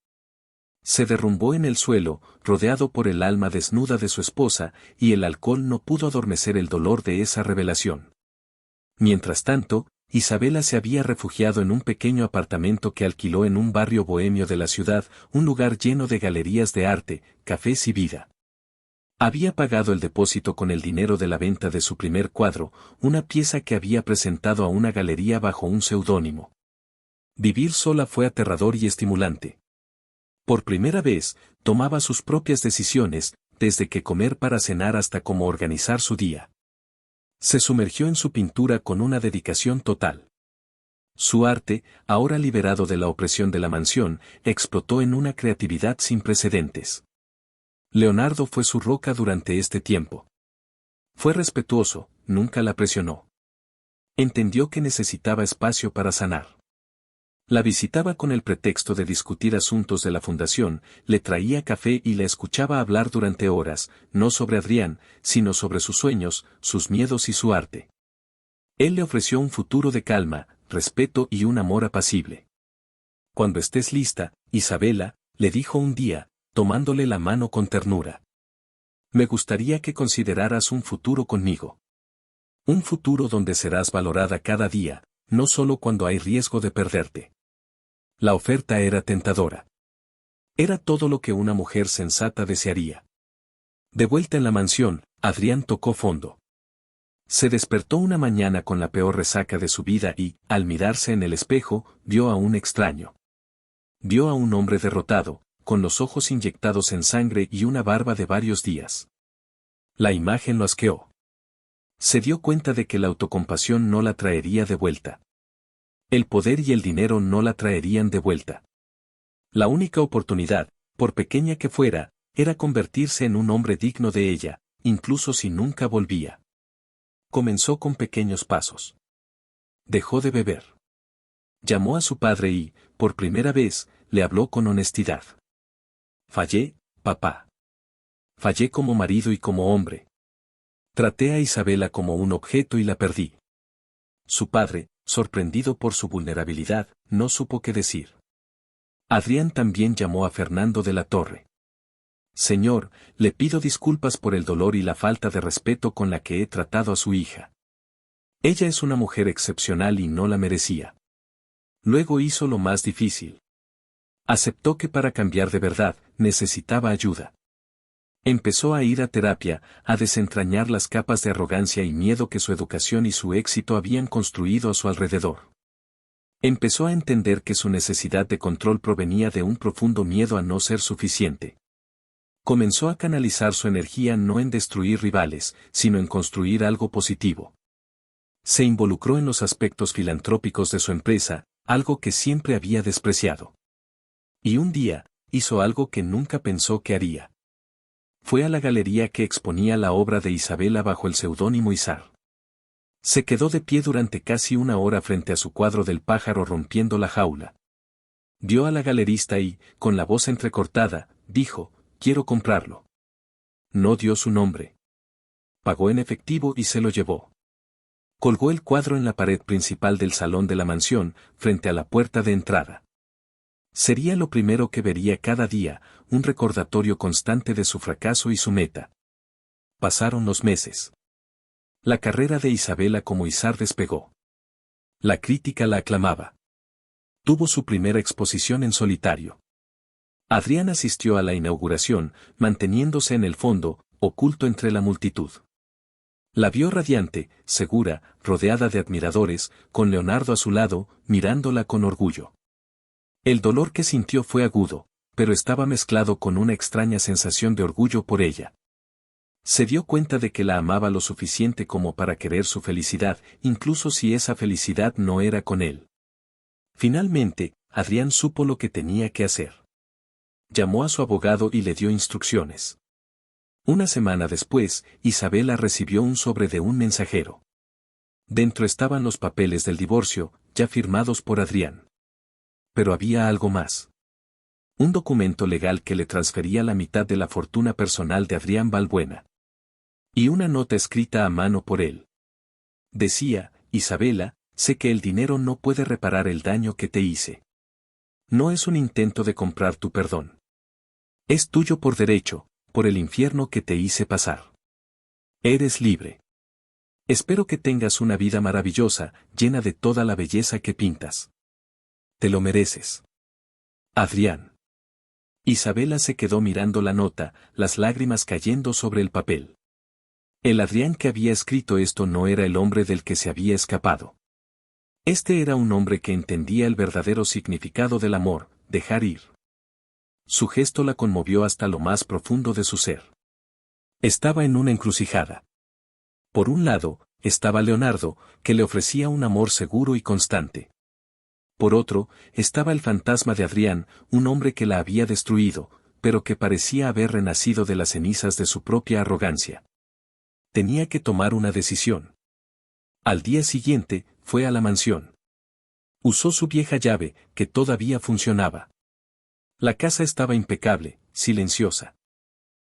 Se derrumbó en el suelo, rodeado por el alma desnuda de su esposa, y el alcohol no pudo adormecer el dolor de esa revelación. Mientras tanto, Isabela se había refugiado en un pequeño apartamento que alquiló en un barrio bohemio de la ciudad, un lugar lleno de galerías de arte, cafés y vida. Había pagado el depósito con el dinero de la venta de su primer cuadro, una pieza que había presentado a una galería bajo un seudónimo. Vivir sola fue aterrador y estimulante. Por primera vez, tomaba sus propias decisiones, desde qué comer para cenar hasta cómo organizar su día. Se sumergió en su pintura con una dedicación total. Su arte, ahora liberado de la opresión de la mansión, explotó en una creatividad sin precedentes. Leonardo fue su roca durante este tiempo. Fue respetuoso, nunca la presionó. Entendió que necesitaba espacio para sanar. La visitaba con el pretexto de discutir asuntos de la fundación, le traía café y la escuchaba hablar durante horas, no sobre Adrián, sino sobre sus sueños, sus miedos y su arte. Él le ofreció un futuro de calma, respeto y un amor apacible. Cuando estés lista, Isabela, le dijo un día, tomándole la mano con ternura. Me gustaría que consideraras un futuro conmigo. Un futuro donde serás valorada cada día, no solo cuando hay riesgo de perderte. La oferta era tentadora. Era todo lo que una mujer sensata desearía. De vuelta en la mansión, Adrián tocó fondo. Se despertó una mañana con la peor resaca de su vida y, al mirarse en el espejo, vio a un extraño. Vio a un hombre derrotado, con los ojos inyectados en sangre y una barba de varios días. La imagen lo asqueó. Se dio cuenta de que la autocompasión no la traería de vuelta. El poder y el dinero no la traerían de vuelta. La única oportunidad, por pequeña que fuera, era convertirse en un hombre digno de ella, incluso si nunca volvía. Comenzó con pequeños pasos. Dejó de beber. Llamó a su padre y, por primera vez, le habló con honestidad. Fallé, papá. Fallé como marido y como hombre. Traté a Isabela como un objeto y la perdí. Su padre, sorprendido por su vulnerabilidad, no supo qué decir. Adrián también llamó a Fernando de la Torre. Señor, le pido disculpas por el dolor y la falta de respeto con la que he tratado a su hija. Ella es una mujer excepcional y no la merecía. Luego hizo lo más difícil. Aceptó que para cambiar de verdad, necesitaba ayuda. Empezó a ir a terapia, a desentrañar las capas de arrogancia y miedo que su educación y su éxito habían construido a su alrededor. Empezó a entender que su necesidad de control provenía de un profundo miedo a no ser suficiente. Comenzó a canalizar su energía no en destruir rivales, sino en construir algo positivo. Se involucró en los aspectos filantrópicos de su empresa, algo que siempre había despreciado. Y un día, hizo algo que nunca pensó que haría. Fue a la galería que exponía la obra de Isabela bajo el seudónimo Izar. Se quedó de pie durante casi una hora frente a su cuadro del pájaro rompiendo la jaula. Vio a la galerista y, con la voz entrecortada, dijo, «Quiero comprarlo». No dio su nombre. Pagó en efectivo y se lo llevó. Colgó el cuadro en la pared principal del salón de la mansión, frente a la puerta de entrada. Sería lo primero que vería cada día, un recordatorio constante de su fracaso y su meta. Pasaron los meses. La carrera de Isabela como Izar despegó. La crítica la aclamaba. Tuvo su primera exposición en solitario. Adrián asistió a la inauguración, manteniéndose en el fondo, oculto entre la multitud. La vio radiante, segura, rodeada de admiradores, con Leonardo a su lado, mirándola con orgullo. El dolor que sintió fue agudo, pero estaba mezclado con una extraña sensación de orgullo por ella. Se dio cuenta de que la amaba lo suficiente como para querer su felicidad, incluso si esa felicidad no era con él. Finalmente, Adrián supo lo que tenía que hacer. Llamó a su abogado y le dio instrucciones. Una semana después, Isabela recibió un sobre de un mensajero. Dentro estaban los papeles del divorcio, ya firmados por Adrián. Pero había algo más. Un documento legal que le transfería la mitad de la fortuna personal de Adrián Balbuena. Y una nota escrita a mano por él. Decía, Isabela, sé que el dinero no puede reparar el daño que te hice. No es un intento de comprar tu perdón. Es tuyo por derecho, por el infierno que te hice pasar. Eres libre. Espero que tengas una vida maravillosa, llena de toda la belleza que pintas. Te lo mereces. Adrián. Isabela se quedó mirando la nota, las lágrimas cayendo sobre el papel. El Adrián que había escrito esto no era el hombre del que se había escapado. Este era un hombre que entendía el verdadero significado del amor, dejar ir. Su gesto la conmovió hasta lo más profundo de su ser. Estaba en una encrucijada. Por un lado, estaba Leonardo, que le ofrecía un amor seguro y constante. Por otro, estaba el fantasma de Adrián, un hombre que la había destruido, pero que parecía haber renacido de las cenizas de su propia arrogancia. Tenía que tomar una decisión. Al día siguiente, fue a la mansión. Usó su vieja llave, que todavía funcionaba. La casa estaba impecable, silenciosa.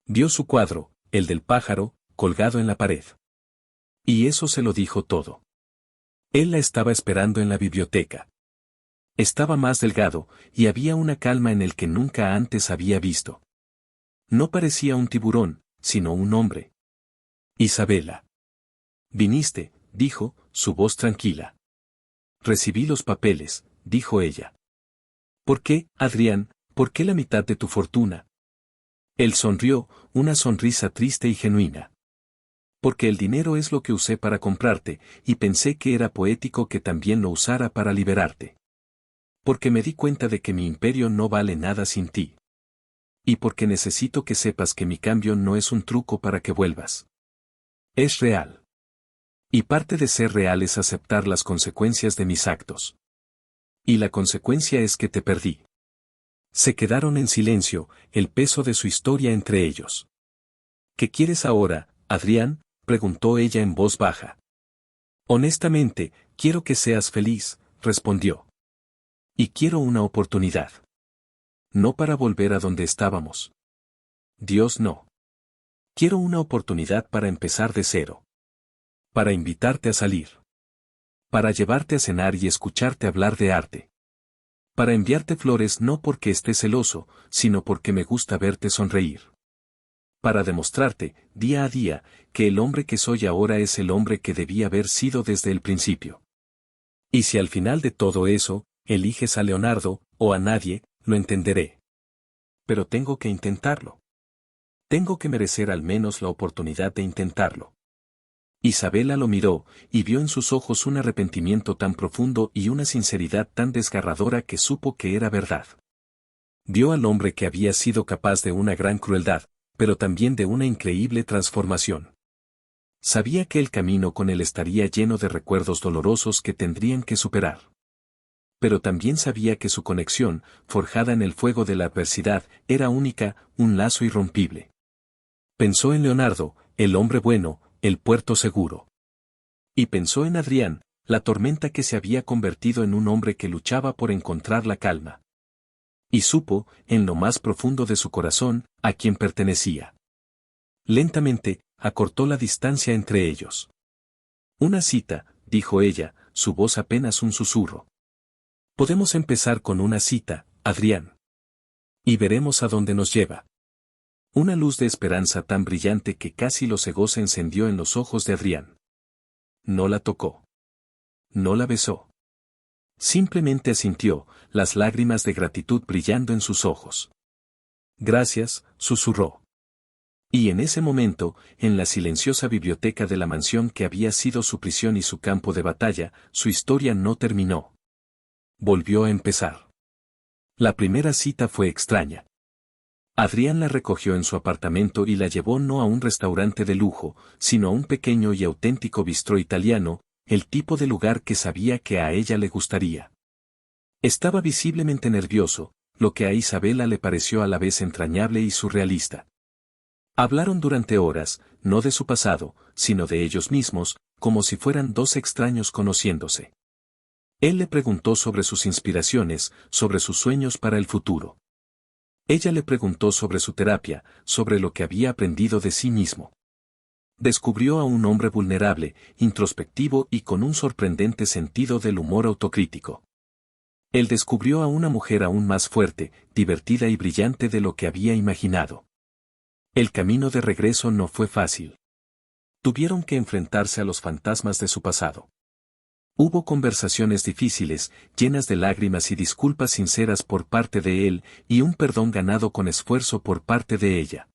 Vio su cuadro, el del pájaro, colgado en la pared. Y eso se lo dijo todo. Él la estaba esperando en la biblioteca. Estaba más delgado, y había una calma en el que nunca antes había visto. No parecía un tiburón, sino un hombre. Isabela. Viniste, dijo, su voz tranquila. Recibí los papeles, dijo ella. ¿Por qué, Adrián, por qué la mitad de tu fortuna? Él sonrió, una sonrisa triste y genuina. Porque el dinero es lo que usé para comprarte, y pensé que era poético que también lo usara para liberarte. Porque me di cuenta de que mi imperio no vale nada sin ti. Y porque necesito que sepas que mi cambio no es un truco para que vuelvas. Es real. Y parte de ser real es aceptar las consecuencias de mis actos. Y la consecuencia es que te perdí. Se quedaron en silencio, el peso de su historia entre ellos. ¿Qué quieres ahora, Adrián?, preguntó ella en voz baja. Honestamente, quiero que seas feliz, respondió. Y quiero una oportunidad. No para volver a donde estábamos. Dios no. Quiero una oportunidad para empezar de cero. Para invitarte a salir. Para llevarte a cenar y escucharte hablar de arte. Para enviarte flores no porque esté celoso, sino porque me gusta verte sonreír. Para demostrarte, día a día, que el hombre que soy ahora es el hombre que debía haber sido desde el principio. Y si al final de todo eso, eliges a Leonardo, o a nadie, lo entenderé. Pero tengo que intentarlo. Tengo que merecer al menos la oportunidad de intentarlo. Isabela lo miró, y vio en sus ojos un arrepentimiento tan profundo y una sinceridad tan desgarradora que supo que era verdad. Vio al hombre que había sido capaz de una gran crueldad, pero también de una increíble transformación. Sabía que el camino con él estaría lleno de recuerdos dolorosos que tendrían que superar. Pero también sabía que su conexión, forjada en el fuego de la adversidad, era única, un lazo irrompible. Pensó en Leonardo, el hombre bueno, el puerto seguro. Y pensó en Adrián, la tormenta que se había convertido en un hombre que luchaba por encontrar la calma. Y supo, en lo más profundo de su corazón, a quién pertenecía. Lentamente, acortó la distancia entre ellos. Una cita, dijo ella, su voz apenas un susurro. Podemos empezar con una cita, Adrián. Y veremos a dónde nos lleva. Una luz de esperanza tan brillante que casi lo cegó se encendió en los ojos de Adrián. No la tocó. No la besó. Simplemente asintió, las lágrimas de gratitud brillando en sus ojos. Gracias, susurró. Y en ese momento, en la silenciosa biblioteca de la mansión que había sido su prisión y su campo de batalla, su historia no terminó. Volvió a empezar. La primera cita fue extraña. Adrián la recogió en su apartamento y la llevó no a un restaurante de lujo, sino a un pequeño y auténtico bistró italiano, el tipo de lugar que sabía que a ella le gustaría. Estaba visiblemente nervioso, lo que a Isabela le pareció a la vez entrañable y surrealista. Hablaron durante horas, no de su pasado, sino de ellos mismos, como si fueran dos extraños conociéndose. Él le preguntó sobre sus inspiraciones, sobre sus sueños para el futuro. Ella le preguntó sobre su terapia, sobre lo que había aprendido de sí mismo. Descubrió a un hombre vulnerable, introspectivo y con un sorprendente sentido del humor autocrítico. Él descubrió a una mujer aún más fuerte, divertida y brillante de lo que había imaginado. El camino de regreso no fue fácil. Tuvieron que enfrentarse a los fantasmas de su pasado. Hubo conversaciones difíciles, llenas de lágrimas y disculpas sinceras por parte de él, y un perdón ganado con esfuerzo por parte de ella.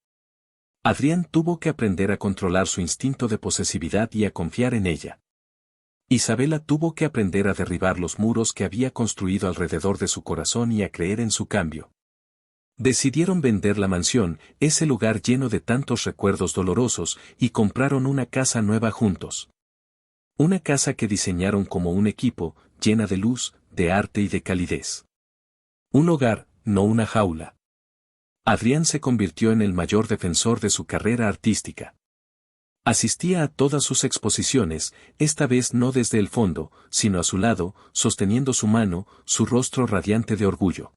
Adrián tuvo que aprender a controlar su instinto de posesividad y a confiar en ella. Isabela tuvo que aprender a derribar los muros que había construido alrededor de su corazón y a creer en su cambio. Decidieron vender la mansión, ese lugar lleno de tantos recuerdos dolorosos, y compraron una casa nueva juntos. Una casa que diseñaron como un equipo, llena de luz, de arte y de calidez. Un hogar, no una jaula. Adrián se convirtió en el mayor defensor de su carrera artística. Asistía a todas sus exposiciones, esta vez no desde el fondo, sino a su lado, sosteniendo su mano, su rostro radiante de orgullo.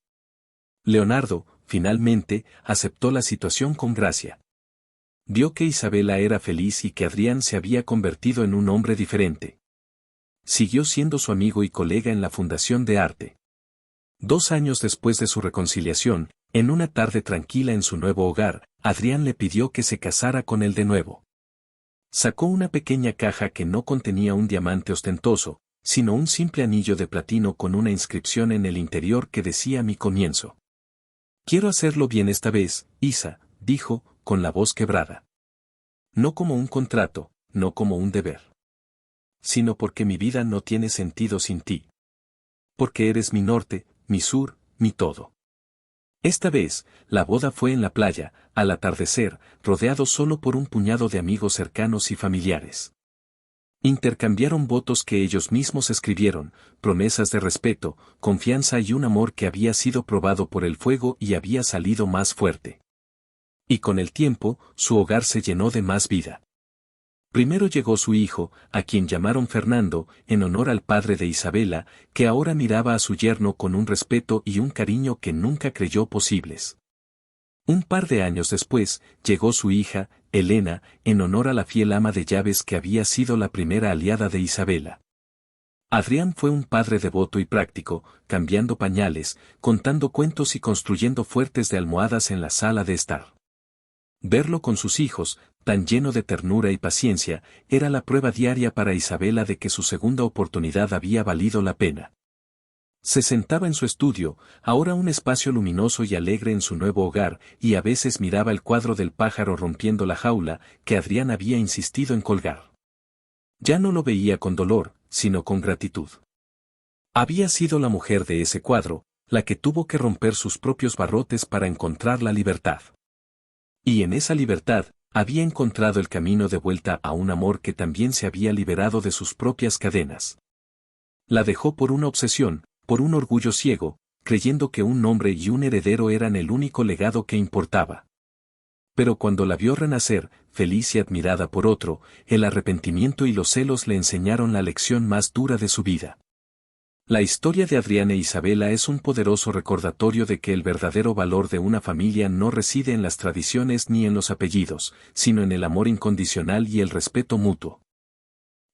Leonardo, finalmente, aceptó la situación con gracia. Vio que Isabela era feliz y que Adrián se había convertido en un hombre diferente. Siguió siendo su amigo y colega en la Fundación de Arte. 2 años después de su reconciliación, en una tarde tranquila en su nuevo hogar, Adrián le pidió que se casara con él de nuevo. Sacó una pequeña caja que no contenía un diamante ostentoso, sino un simple anillo de platino con una inscripción en el interior que decía mi comienzo. Quiero hacerlo bien esta vez, Isa, dijo, con la voz quebrada. No como un contrato, no como un deber. Sino porque mi vida no tiene sentido sin ti. Porque eres mi norte, mi sur, mi todo. Esta vez, la boda fue en la playa, al atardecer, rodeado solo por un puñado de amigos cercanos y familiares. Intercambiaron votos que ellos mismos escribieron, promesas de respeto, confianza y un amor que había sido probado por el fuego y había salido más fuerte. Y con el tiempo, su hogar se llenó de más vida. Primero llegó su hijo, a quien llamaron Fernando, en honor al padre de Isabela, que ahora miraba a su yerno con un respeto y un cariño que nunca creyó posibles. Un par de años después, llegó su hija, Elena, en honor a la fiel ama de llaves que había sido la primera aliada de Isabela. Adrián fue un padre devoto y práctico, cambiando pañales, contando cuentos y construyendo fuertes de almohadas en la sala de estar. Verlo con sus hijos, tan lleno de ternura y paciencia, era la prueba diaria para Isabela de que su segunda oportunidad había valido la pena. Se sentaba en su estudio, ahora un espacio luminoso y alegre en su nuevo hogar, y a veces miraba el cuadro del pájaro rompiendo la jaula, que Adrián había insistido en colgar. Ya no lo veía con dolor, sino con gratitud. Había sido la mujer de ese cuadro, la que tuvo que romper sus propios barrotes para encontrar la libertad. Y en esa libertad, había encontrado el camino de vuelta a un amor que también se había liberado de sus propias cadenas. La dejó por una obsesión, por un orgullo ciego, creyendo que un nombre y un heredero eran el único legado que importaba. Pero cuando la vio renacer, feliz y admirada por otro, el arrepentimiento y los celos le enseñaron la lección más dura de su vida. La historia de Adrián e Isabela es un poderoso recordatorio de que el verdadero valor de una familia no reside en las tradiciones ni en los apellidos, sino en el amor incondicional y el respeto mutuo.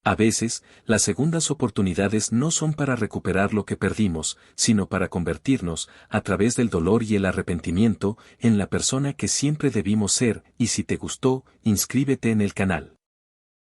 A veces, las segundas oportunidades no son para recuperar lo que perdimos, sino para convertirnos, a través del dolor y el arrepentimiento, en la persona que siempre debimos ser, y si te gustó, inscríbete en el canal.